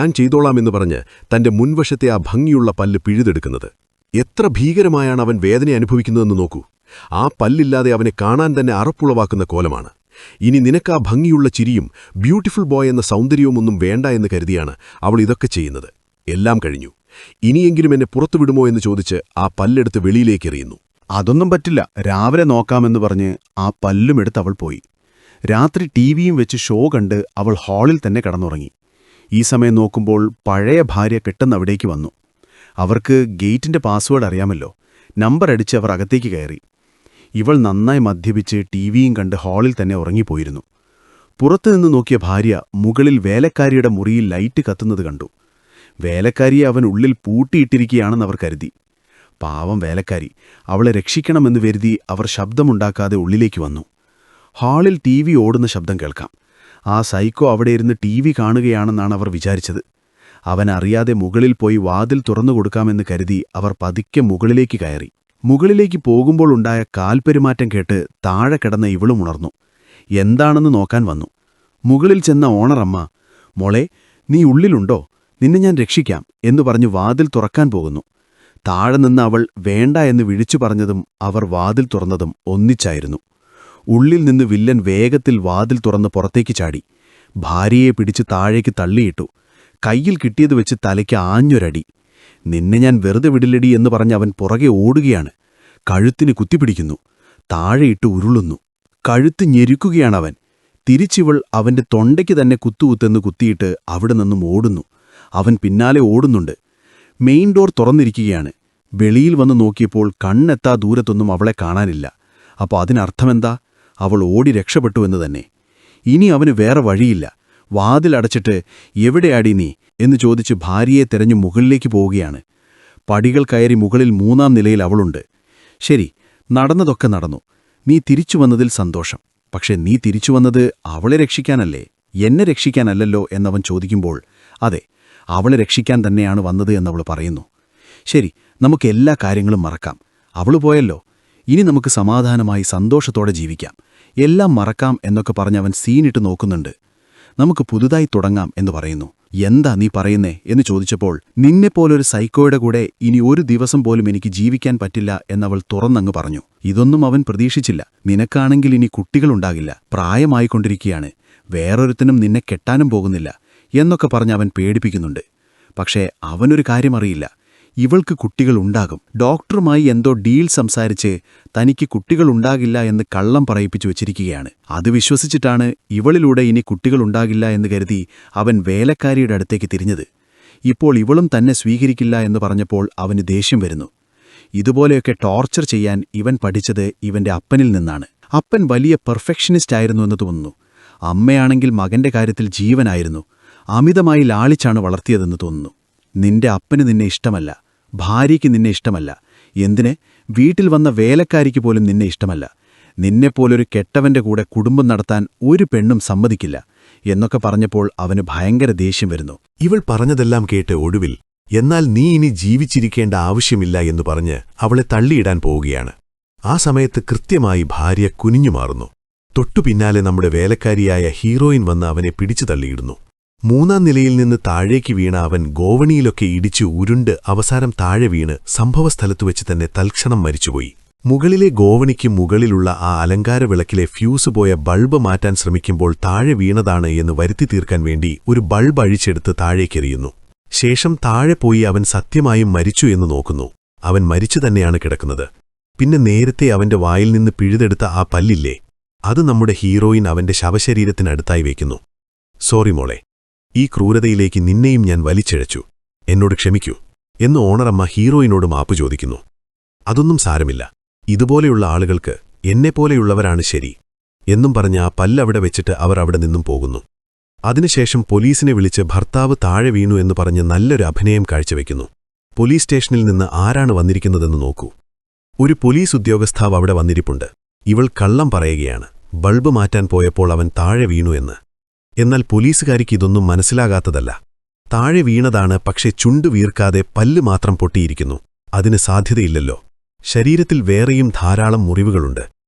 ചെയ്തോളാം എന്ന് പറഞ്ഞ് തന്റെ മുൻവശത്തെ ആ ഭംഗിയുള്ള പല്ല് പിഴുതെടുക്കുന്നത്. എത്ര ഭീകരമായാണ് അവൻ വേദന അനുഭവിക്കുന്നതെന്ന് നോക്കൂ. ആ പല്ലില്ലാതെ അവനെ കാണാൻ തന്നെ അറപ്പുളവാക്കുന്ന കോലമാണ്. ഇനി നിനക്കാ ഭംഗിയുള്ള ചിരിയും ബ്യൂട്ടിഫുൾ ബോയ് എന്ന സൗന്ദര്യവുമൊന്നും വേണ്ട എന്ന് കരുതിയാണ് അവൾ ഇതൊക്കെ ചെയ്യുന്നത്. എല്ലാം കഴിഞ്ഞു. ഇനിയെങ്കിലും എന്നെ പുറത്തുവിടുമോ എന്ന് ചോദിച്ച് ആ പല്ലെടുത്ത് വെളിയിലേക്കെറിയുന്നു. അതൊന്നും പറ്റില്ല, രാവിലെ നോക്കാമെന്ന് പറഞ്ഞ് ആ പല്ലുമെടുത്ത് അവൾ പോയി. രാത്രി ടിവിയും വെച്ച് ഷോ കണ്ട് അവൾ ഹാളിൽ തന്നെ കിടന്നുറങ്ങി. ഈ സമയം നോക്കുമ്പോൾ പഴയ ഭാര്യ പെട്ടെന്ന് അവിടേക്ക് വന്നു. അവർക്ക് ഗേറ്റിന്റെ പാസ്വേഡ് അറിയാമല്ലോ. നമ്പർ അടിച്ച് അവർ അകത്തേക്ക് കയറി. ഇവൾ നന്നായി മദ്യപിച്ച് ടിവിയും കണ്ട് ഹാളിൽ തന്നെ ഉറങ്ങിപ്പോയിരുന്നു. പുറത്തുനിന്ന് നോക്കിയ ഭാര്യ മുകളിൽ വേലക്കാരിയുടെ മുറിയിൽ ലൈറ്റ് കത്തുന്നത് കണ്ടു. വേലക്കാരിയെ അവൻ ഉള്ളിൽ പൂട്ടിയിട്ടിരിക്കുകയാണെന്ന് അവർ കരുതി. പാവം വേലക്കാരി, അവളെ രക്ഷിക്കണമെന്ന് കരുതി അവർ ശബ്ദമുണ്ടാക്കാതെ ഉള്ളിലേക്ക് വന്നു. ഹാളിൽ ടിവി ഓടുന്ന ശബ്ദം കേൾക്കാം. ആ സൈക്കോ അവിടെ ഇരുന്ന് ടിവി കാണുകയാണെന്നാണ് അവർ വിചാരിച്ചത്. അവനറിയാതെ മുകളിൽ പോയി വാതിൽ തുറന്നു കൊടുക്കാമെന്ന് കരുതി അവർ പതുക്കെ മുകളിലേക്ക് കയറി. മുകളിലേക്ക് പോകുമ്പോൾ ഉണ്ടായ കാൽപെരുമാറ്റം കേട്ട് താഴെ കിടന്ന ഇവളും ഉണർന്നു. എന്താണെന്ന് നോക്കാൻ വന്നു. മുകളിൽ ചെന്ന ഓണറമ്മ, മോളെ നീ ഉള്ളിലുണ്ടോ, നിന്നെ ഞാൻ രക്ഷിക്കാം എന്നു പറഞ്ഞു വാതിൽ തുറക്കാൻ പോകുന്നു. താഴെ നിന്ന് അവൾ വേണ്ട എന്ന് വിളിച്ചു പറഞ്ഞതും അവർ വാതിൽ തുറന്നതും ഒന്നിച്ചായിരുന്നു. ഉള്ളിൽ നിന്ന് വില്ലൻ വേഗത്തിൽ വാതിൽ തുറന്ന് പുറത്തേക്ക് ചാടി. ഭാര്യയെ പിടിച്ച് താഴേക്ക് തള്ളിയിട്ടു. കയ്യിൽ കിട്ടിയത് വെച്ച് തലയ്ക്ക് ആഞ്ഞൊരടി. നിന്നെ ഞാൻ വെറുതെ വിടില്ലടി എന്ന് പറഞ്ഞ് അവൻ പുറകെ ഓടുകയാണ്. കഴുത്തിന് കുത്തിപ്പിടിക്കുന്നു. താഴെയിട്ട് ഉരുളുന്നു. കഴുത്ത് ഞെരുക്കുകയാണവൻ. തിരിച്ചിവൾ അവന്റെ തൊണ്ടയ്ക്ക് തന്നെ കുത്തുകുത്തെന്ന് കുത്തിയിട്ട് അവിടെ നിന്നും ഓടുന്നു. അവൻ പിന്നാലെ ഓടുന്നുണ്ട്. മെയിൻ ഡോർ തുറന്നിരിക്കുകയാണ്. വെളിയിൽ വന്ന് നോക്കിയപ്പോൾ കണ്ണെത്താ ദൂരത്തൊന്നും അവളെ കാണാനില്ല. അപ്പോൾ അതിനർത്ഥമെന്താ? അവൾ ഓടി രക്ഷപ്പെട്ടു എന്ന് തന്നെ. ഇനി അവന് വേറെ വഴിയില്ല. വാതിലടച്ചിട്ട് എവിടെയാടി നീ എന്ന് ചോദിച്ച് ഭാര്യയെ തെരഞ്ഞു മുകളിലേക്ക് പോവുകയാണ്. പടികൾ കയറി മുകളിൽ 3-ാം നിലയിൽ അവളുണ്ട്. ശരി, നടന്നതൊക്കെ നടന്നു. നീ തിരിച്ചു വന്നതിൽ സന്തോഷം. പക്ഷെ നീ തിരിച്ചു വന്നത് അവളെ രക്ഷിക്കാനല്ലേ, എന്നെ രക്ഷിക്കാനല്ലല്ലോ എന്നവൻ ചോദിക്കുമ്പോൾ, അതെ, അവളെ രക്ഷിക്കാൻ തന്നെയാണ് വന്നത് എന്നവൾ പറയുന്നു. ശരി, നമുക്ക് എല്ലാ കാര്യങ്ങളും മറക്കാം. അവള് പോയല്ലോ, ഇനി നമുക്ക് സമാധാനമായി സന്തോഷത്തോടെ ജീവിക്കാം, എല്ലാം മറക്കാം എന്നൊക്കെ പറഞ്ഞ് അവൻ സീനിട്ട് നോക്കുന്നുണ്ട്. നമുക്ക് പുതുതായി തുടങ്ങാം എന്ന് പറയുന്നു. എന്താ നീ പറയുന്നേ എന്ന് ചോദിച്ചപ്പോൾ, നിന്നെപ്പോലൊരു സൈക്കോയുടെ കൂടെ ഇനി ഒരു ദിവസം പോലും എനിക്ക് ജീവിക്കാൻ പറ്റില്ല എന്നവൾ തുറന്നങ്ങ് പറഞ്ഞു. ഇതൊന്നും അവൻ പ്രതീക്ഷിച്ചില്ല. നിനക്കാണെങ്കിൽ ഇനി കുട്ടികളുണ്ടാകില്ല, പ്രായമായിക്കൊണ്ടിരിക്കുകയാണ്, വേറൊരുത്തനും നിന്നെ കെട്ടാനും പോകുന്നില്ല എന്നൊക്കെ പറഞ്ഞ് അവൻ പേടിപ്പിക്കുന്നുണ്ട്. പക്ഷേ അവനൊരു കാര്യം അറിയില്ല, ഇവൾക്ക് കുട്ടികളുണ്ടാകും. ഡോക്ടറുമായി എന്തോ ഡീൽ സംസാരിച്ച് തനിക്ക് കുട്ടികളുണ്ടാകില്ല എന്ന് കള്ളം പറയിപ്പിച്ചു വച്ചിരിക്കുകയാണ്. അത് വിശ്വസിച്ചിട്ടാണ് ഇവളിലൂടെ ഇനി കുട്ടികളുണ്ടാകില്ല എന്ന് കരുതി അവൻ വേലക്കാരിയുടെ അടുത്തേക്ക് തിരിഞ്ഞത്. ഇപ്പോൾ ഇവളും തന്നെ സ്വീകരിക്കില്ല എന്ന് പറഞ്ഞപ്പോൾ അവന് ദേഷ്യം വരുന്നു. ഇതുപോലെയൊക്കെ ടോർച്ചർ ചെയ്യാൻ ഇവൻ പഠിച്ചത് ഇവന്റെ അപ്പനിൽ നിന്നാണ്. അപ്പൻ വലിയ പെർഫെക്ഷനിസ്റ്റ് ആയിരുന്നു എന്ന് തോന്നുന്നു. അമ്മയാണെങ്കിൽ മകന്റെ കാര്യത്തിൽ ജീവനായിരുന്നു. അമിതമായി ലാളിച്ചാണ് വളർത്തിയതെന്ന് തോന്നുന്നു. നിന്റെ അപ്പന് നിന്നെ ഇഷ്ടമല്ല, ഭാര്യയ്ക്ക് നിന്നെ ഇഷ്ടമല്ല, എന്തിന് വീട്ടിൽ വന്ന വേലക്കാരിക്ക് പോലും നിന്നെ ഇഷ്ടമല്ല. നിന്നെപ്പോലൊരു കെട്ടവന്റെ കൂടെ കുടുംബം നടത്താൻ ഒരു പെണ്ണും സമ്മതിക്കില്ല എന്നൊക്കെ പറഞ്ഞപ്പോൾ അവന് ഭയങ്കര ദേഷ്യം വരുന്നു. ഇവൾ പറഞ്ഞതെല്ലാം കേട്ട് ഒടുവിൽ, എന്നാൽ നീ ഇനി ജീവിച്ചിരിക്കേണ്ട ആവശ്യമില്ല എന്നു പറഞ്ഞ് അവളെ തള്ളിയിടാൻ പോവുകയാണ്. ആ സമയത്ത് കൃത്യമായി ഭാര്യ കുനിഞ്ഞുമാറുന്നു. തൊട്ടുപിന്നാലെ നമ്മുടെ വേലക്കാരിയായ ഹീറോയിൻ വന്ന് അവനെ പിടിച്ചു തള്ളിയിടുന്നു. 3-ാം നിലയിൽ നിന്ന് താഴേക്ക് വീണ അവൻ ഗോവണിയിലൊക്കെ ഇടിച്ചു ഉരുണ്ട് അവസാനം താഴെ വീണ് സംഭവസ്ഥലത്തുവെച്ച് തന്നെ തൽക്ഷണം മരിച്ചുപോയി. മുകളിലെ ഗോവണിക്ക് മുകളിലുള്ള ആ അലങ്കാര വിളക്കിലെ ഫ്യൂസ് പോയ ബൾബ് മാറ്റാൻ ശ്രമിക്കുമ്പോൾ താഴെ വീണതാണ് എന്ന് വരുത്തി തീർക്കാൻ വേണ്ടി ഒരു ബൾബ് അഴിച്ചെടുത്ത് താഴേക്കെറിയുന്നു. ശേഷം താഴെ പോയി അവൻ സത്യമായും മരിച്ചു എന്ന് നോക്കുന്നു. അവൻ മരിച്ചു തന്നെയാണ് കിടക്കുന്നത്. പിന്നെ നേരത്തെ അവന്റെ വായിൽ നിന്ന് പിഴുതെടുത്ത ആ പല്ലില്ലേ, അത് നമ്മുടെ ഹീറോയിൻ അവന്റെ ശവശരീരത്തിനടുത്തായി വയ്ക്കുന്നു. സോറി മോളെ, ഈ ക്രൂരതയിലേക്ക് നിന്നെയും ഞാൻ വലിച്ചിഴച്ചു, എന്നോട് ക്ഷമിക്കൂ എന്ന് ഓണറമ്മ ഹീറോയിനോട് മാപ്പു ചോദിക്കുന്നു. അതൊന്നും സാരമില്ല, ഇതുപോലെയുള്ള ആളുകൾക്ക് എന്നെപ്പോലെയുള്ളവരാണ് ശരി എന്നും പറഞ്ഞ് ആ പല്ലവിടെ വെച്ചിട്ട് അവർ അവിടെ നിന്നും പോകുന്നു. അതിനുശേഷം പോലീസിനെ വിളിച്ച് ഭർത്താവ് താഴെ വീണു എന്ന് പറഞ്ഞ് നല്ലൊരു അഭിനയം കാഴ്ചവെക്കുന്നു. പോലീസ് സ്റ്റേഷനിൽ നിന്ന് ആരാണ് വന്നിരിക്കുന്നതെന്ന് നോക്കൂ. ഒരു പോലീസ് ഉദ്യോഗസ്ഥാവ് അവിടെ വന്നിരിപ്പുണ്ട്. ഇവൾ കള്ളം പറയുകയാണ്, ബൾബ് മാറ്റാൻ പോയപ്പോൾ അവൻ താഴെ വീണു എന്ന്. എന്നാൽ പോലീസുകാരിക്ക് ഇതൊന്നും മനസ്സിലാകാത്തതല്ല. താഴെ വീണതാണ്, പക്ഷേ ചുണ്ടു വീർക്കാതെ പല്ല് മാത്രം പൊട്ടിയിരിക്കുന്നു. അതിന് സാധ്യതയില്ലല്ലോ. ശരീരത്തിൽ വേറെയും ധാരാളം മുറിവുകളുണ്ട്.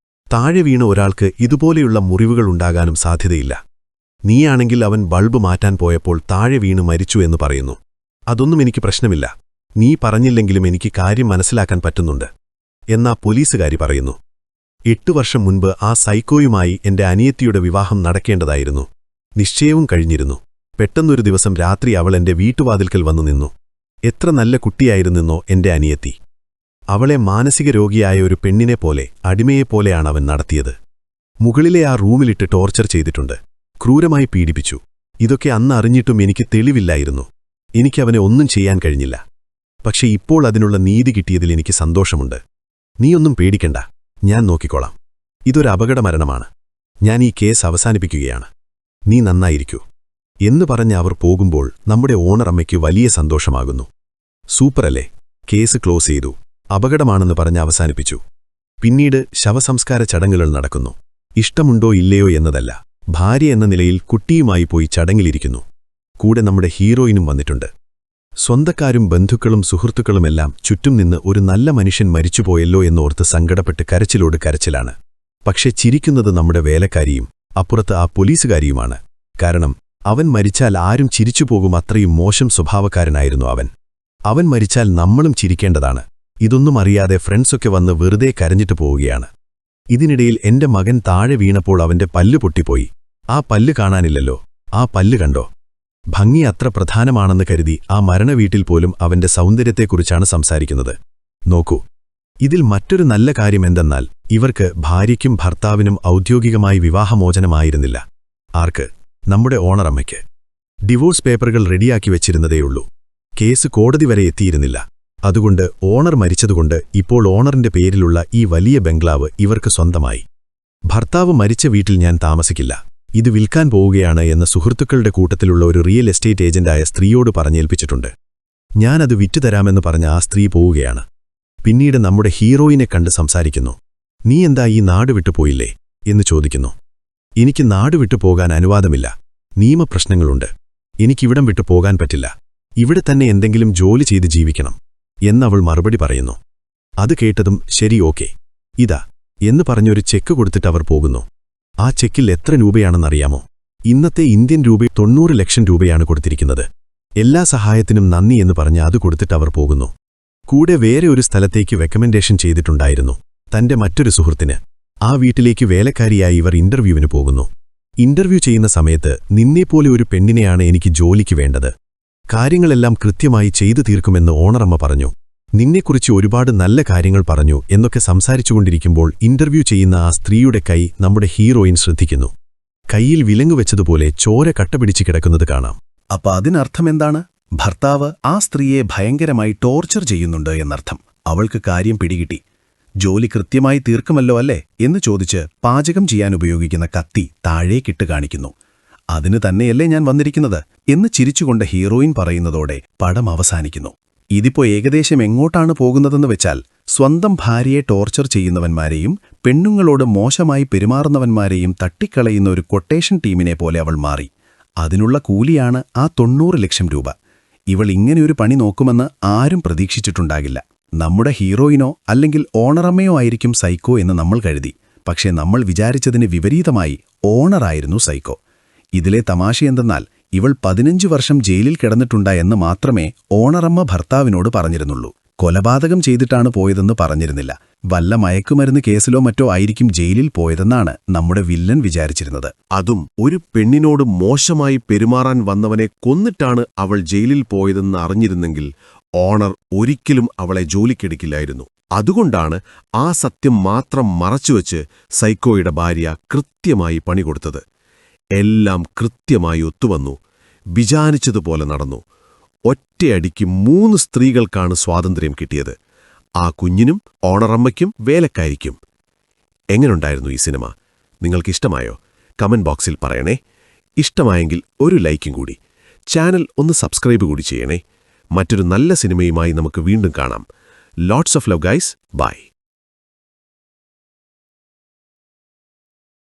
താഴെ വീണ ഒരാൾക്ക് ഇതുപോലെയുള്ള മുറിവുകളുണ്ടാകാനും സാധ്യതയില്ല. നീയാണെങ്കിൽ അവൻ ബൾബ് മാറ്റാൻ പോയപ്പോൾ താഴെ വീണ് മരിച്ചു എന്ന് പറയുന്നു. അതൊന്നും എനിക്ക് പ്രശ്നമില്ല, നീ പറഞ്ഞില്ലെങ്കിലും എനിക്ക് കാര്യം മനസ്സിലാക്കാൻ പറ്റുന്നുണ്ട് എന്നാ പോലീസുകാരി പറയുന്നു. 8 വർഷം മുൻപ് ആ സൈക്കോയുമായി എന്റെ അനിയത്തിയുടെ വിവാഹം നടക്കേണ്ടതായിരുന്നു. നിശ്ചയവും കഴിഞ്ഞിരുന്നു. പെട്ടെന്നൊരു ദിവസം രാത്രി അവൾ എന്റെ വീട്ടുവാതിൽക്കൽ വന്നു നിന്നു. എത്ര നല്ല കുട്ടിയായിരുന്നെന്നോ എന്റെ അനിയത്തി. അവളെ മാനസിക രോഗിയായ ഒരു പെണ്ണിനെപ്പോലെ, അടിമയെപ്പോലെയാണ് അവൻ നടത്തിയത്. മുകളിലെ ആ റൂമിലിട്ട് ടോർച്ചർ ചെയ്തിട്ടുണ്ട്, ക്രൂരമായി പീഡിപ്പിച്ചു. ഇതൊക്കെ അന്ന് അറിഞ്ഞിട്ടും എനിക്ക് തെളിവില്ലായിരുന്നു. എനിക്കവനെ ഒന്നും ചെയ്യാൻ കഴിഞ്ഞില്ല. പക്ഷെ ഇപ്പോൾ അതിനുള്ള നീതി കിട്ടിയതിൽ എനിക്ക് സന്തോഷമുണ്ട്. നീയൊന്നും പേടിക്കണ്ട, ഞാൻ നോക്കിക്കോളാം. ഇതൊരു അപകടമരണമാണ്. ഞാൻ ഈ കേസ് അവസാനിപ്പിക്കുകയാണ്. നീ നന്നായിരിക്കൂ എന്ന് പറഞ്ഞ് അവർ പോകുമ്പോൾ നമ്മുടെ ഓണറമ്മയ്ക്ക് വലിയ സന്തോഷമാകുന്നു. സൂപ്പറല്ലേ, കേസ് ക്ലോസ് ചെയ്തു, അപകടമാണെന്ന് പറഞ്ഞ് അവസാനിപ്പിച്ചു. പിന്നീട് ശവസംസ്കാര ചടങ്ങുകൾ നടക്കുന്നു. ഇഷ്ടമുണ്ടോ ഇല്ലയോ എന്നതല്ല, ഭാര്യ എന്ന നിലയിൽ കുട്ടിയുമായി പോയി ചടങ്ങിലിരിക്കുന്നു. കൂടെ നമ്മുടെ ഹീറോയിനും വന്നിട്ടുണ്ട്. സ്വന്തക്കാരും ബന്ധുക്കളും സുഹൃത്തുക്കളുമെല്ലാം ചുറ്റും നിന്ന് ഒരു നല്ല മനുഷ്യൻ മരിച്ചുപോയല്ലോ എന്നോർത്ത് സങ്കടപ്പെട്ട് കരച്ചിലോട് കരച്ചിലാണ്. പക്ഷെ ചിരിക്കുന്നത് നമ്മുടെ വേലക്കാരിയും അപ്പുറത്ത് ആ പോലീസുകാരിയുമാണ്. കാരണം അവൻ മരിച്ചാൽ ആരും ചിരിച്ചുപോകും, അത്രയും മോശം സ്വഭാവക്കാരനായിരുന്നു അവൻ. അവൻ മരിച്ചാൽ നമ്മളും ചിരിക്കേണ്ടതാണ്. ഇതൊന്നും അറിയാതെ ഫ്രണ്ട്സൊക്കെ വന്ന് വെറുതെ കരഞ്ഞിട്ട് പോവുകയാണ്. ഇതിനിടയിൽ എന്റെ മകൻ താഴെ വീണപ്പോൾ അവന്റെ പല്ല് പൊട്ടിപ്പോയി. ആ പല്ല് കാണാനില്ലല്ലോ, ആ പല്ല് കണ്ടോ? ഭംഗി അത്ര പ്രധാനമാണെന്ന് കരുതി ആ മരണവീട്ടിൽ പോലും അവന്റെ സൗന്ദര്യത്തെക്കുറിച്ചാണ് സംസാരിക്കുന്നത്. നോക്കൂ, ഇതിൽ മറ്റൊരു നല്ല കാര്യമെന്തെന്നാൽ ഇവർക്ക് ഭാര്യയ്ക്കും ഭർത്താവിനും ഔദ്യോഗികമായി വിവാഹമോചനമായിരുന്നില്ല. ആർക്ക്? നമ്മുടെ ഓണറമ്മയ്ക്ക്. ഡിവോഴ്സ് പേപ്പറുകൾ റെഡിയാക്കി വെച്ചിരുന്നതേയുള്ളൂ. കേസ് കോടതി വരെ എത്തിയിരുന്നില്ല. അതുകൊണ്ട് ഓണർ മരിച്ചതുകൊണ്ട് ഇപ്പോൾ ഓണറിന്റെ പേരിലുള്ള ഈ വലിയ ബംഗ്ലാവ് ഇവർക്ക് സ്വന്തമായി. ഭർത്താവ് മരിച്ച വീട്ടിൽ ഞാൻ താമസിക്കില്ല, ഇത് വിൽക്കാൻ പോവുകയാണ് എന്ന് സുഹൃത്തുക്കളുടെ കൂട്ടത്തിലുള്ള ഒരു റിയൽ എസ്റ്റേറ്റ് ഏജന്റായ സ്ത്രീയോട് പറഞ്ഞേൽപ്പിച്ചിട്ടുണ്ട്. ഞാനത് വിറ്റുതരാമെന്ന് പറഞ്ഞ ആ സ്ത്രീ പോവുകയാണ്. പിന്നീട് നമ്മുടെ ഹീറോയിനെ കണ്ട് സംസാരിക്കുന്നു. നീ എന്താ ഈ നാട് വിട്ടുപോയില്ലേ എന്ന് ചോദിക്കുന്നു. എനിക്ക് നാട് വിട്ടുപോകാൻ അനുവാദമില്ല, നിയമപ്രശ്നങ്ങളുണ്ട്, എനിക്കിവിടം വിട്ടു പോകാൻ പറ്റില്ല. ഇവിടെ തന്നെ എന്തെങ്കിലും ജോലി ചെയ്ത് ജീവിക്കണം എന്നവൾ മറുപടി പറയുന്നു. അത് കേട്ടതും ശരി ഓക്കെ ഇതാ എന്ന് പറഞ്ഞൊരു ചെക്ക് കൊടുത്തിട്ട് അവർ പോകുന്നു. ആ ചെക്കിൽ എത്ര രൂപയാണെന്നറിയാമോ? ഇന്നത്തെ ഇന്ത്യൻ രൂപ 90 ലക്ഷം രൂപയാണ് കൊടുത്തിരിക്കുന്നത്. എല്ലാ സഹായത്തിനും നന്ദി എന്ന് പറഞ്ഞ് അത് കൊടുത്തിട്ട് അവർ പോകുന്നു. കൂടെ വേറെ ഒരു സ്ഥലത്തേക്ക് റെക്കമെൻഡേഷൻ ചെയ്തിട്ടുണ്ടായിരുന്നു, തന്റെ മറ്റൊരു സുഹൃത്തിന്. ആ വീട്ടിലേക്ക് വേലക്കാരിയായി ഇവർ ഇന്റർവ്യൂവിന് പോകുന്നു. ഇന്റർവ്യൂ ചെയ്യുന്ന സമയത്ത് നിന്നെപ്പോലെ ഒരു പെണ്ണിനെയാണ് എനിക്ക് ജോലിക്ക് വേണ്ടത്. കാര്യങ്ങളെല്ലാം കൃത്യമായി ചെയ്തു തീർക്കുമെന്ന് ഓണറമ്മ പറഞ്ഞു. നിന്നെക്കുറിച്ച് ഒരുപാട് നല്ല കാര്യങ്ങൾ പറഞ്ഞു എന്നൊക്കെ സംസാരിച്ചുകൊണ്ടിരിക്കുമ്പോൾ ഇന്റർവ്യൂ ചെയ്യുന്ന ആ സ്ത്രീയുടെ കൈ നമ്മുടെ ഹീറോയിൻ ശ്രദ്ധിക്കുന്നു. കൈയിൽ വിലങ്ങുവെച്ചതുപോലെ ചോര കട്ടപിടിച്ച് കിടക്കുന്നത് കാണാം. അപ്പ അതിനർത്ഥമെന്താണ്? ഭർത്താവ് ആ സ്ത്രീയെ ഭയങ്കരമായി ടോർച്ചർ ചെയ്യുന്നുണ്ട് എന്നർത്ഥം. അവൾക്ക് കാര്യം പിടികിട്ടി. ജോലി കൃത്യമായി തീർക്കുമല്ലോ അല്ലേ എന്ന് ചോദിച്ച് പാചകം ചെയ്യാൻ ഉപയോഗിക്കുന്ന കത്തി താഴേക്കിട്ട് കാണിക്കുന്നു. അതിന് തന്നെയല്ലേ ഞാൻ വന്നിരിക്കുന്നത് എന്ന് ചിരിച്ചുകൊണ്ട് ഹീറോയിൻ പറയുന്നതോടെ പടം അവസാനിക്കുന്നു. ഇതിപ്പോ ഏകദേശം എങ്ങോട്ടാണ് പോകുന്നതെന്ന് വെച്ചാൽ, സ്വന്തം ഭാര്യയെ ടോർച്ചർ ചെയ്യുന്നവന്മാരെയും പെണ്ണുങ്ങളോട് മോശമായി പെരുമാറുന്നവന്മാരെയും തട്ടിക്കളയുന്ന ഒരു കൊട്ടേഷൻ ടീമിനെ പോലെ അവൾ മാറി. അതിനുള്ള കൂലിയാണ് ആ 90 ലക്ഷം രൂപ. ഇവൾ ഇങ്ങനെയൊരു പണി നോക്കുമെന്ന് ആരും പ്രതീക്ഷിച്ചിട്ടുണ്ടാകില്ല. നമ്മുടെ ഹീറോയിനോ അല്ലെങ്കിൽ ഓണറമ്മയോ ആയിരിക്കും സൈക്കോ എന്ന് നമ്മൾ കരുതി. പക്ഷേ നമ്മൾ വിചാരിച്ചതിന് വിപരീതമായി ഓണറായിരുന്നു സൈക്കോ. ഇതിലെ തമാശയെന്തെന്നാൽ, ഇവൾ 15 വർഷം ജയിലിൽ കിടന്നിട്ടുണ്ട് എന്ന് മാത്രമേ ഓണറമ്മ ഭർത്താവിനോട് പറഞ്ഞിരുന്നുള്ളൂ. കൊലപാതകം ചെയ്തിട്ടാണ് പോയതെന്ന് പറഞ്ഞിരുന്നില്ല. വല്ല മയക്കുമരുന്ന് കേസിലോ മറ്റോ ആയിരിക്കും ജയിലിൽ പോയതെന്നാണ് നമ്മുടെ വില്ലൻ വിചാരിച്ചിരുന്നത്. അതും ഒരു പെണ്ണിനോട് മോശമായി പെരുമാറാൻ വന്നവനെ കൊന്നിട്ടാണ് അവൾ ജയിലിൽ പോയതെന്ന് അറിഞ്ഞിരുന്നെങ്കിൽ ഓണർ ഒരിക്കലും അവളെ ജോലിക്കെടുക്കില്ലായിരുന്നു. അതുകൊണ്ടാണ് ആ സത്യം മാത്രം മറച്ചുവെച്ച് സൈക്കോയുടെ ഭാര്യ കൃത്യമായി പണി കൊടുത്തത്. എല്ലാം കൃത്യമായി ഒത്തുവന്നു. വിചാരിച്ചതുപോലെ നടന്നു. ഒറ്റയടിക്ക് 3 സ്ത്രീകൾക്കാണ് സ്വാതന്ത്ര്യം കിട്ടിയത്. ആ കുഞ്ഞിനും ഓണറമ്മയ്ക്കും വേലക്കാരിക്കും. എങ്ങനുണ്ടായിരുന്നു ഈ സിനിമ? നിങ്ങൾക്കിഷ്ടമായോ? കമന്റ് ബോക്സിൽ പറയണേ. ഇഷ്ടമായെങ്കിൽ ഒരു ലൈക്കും കൂടി. ചാനൽ ഒന്ന് സബ്സ്ക്രൈബ് കൂടി ചെയ്യണേ. മറ്റൊരു നല്ല സിനിമയുമായി നമുക്ക് വീണ്ടും കാണാം. Lots of love guys. By.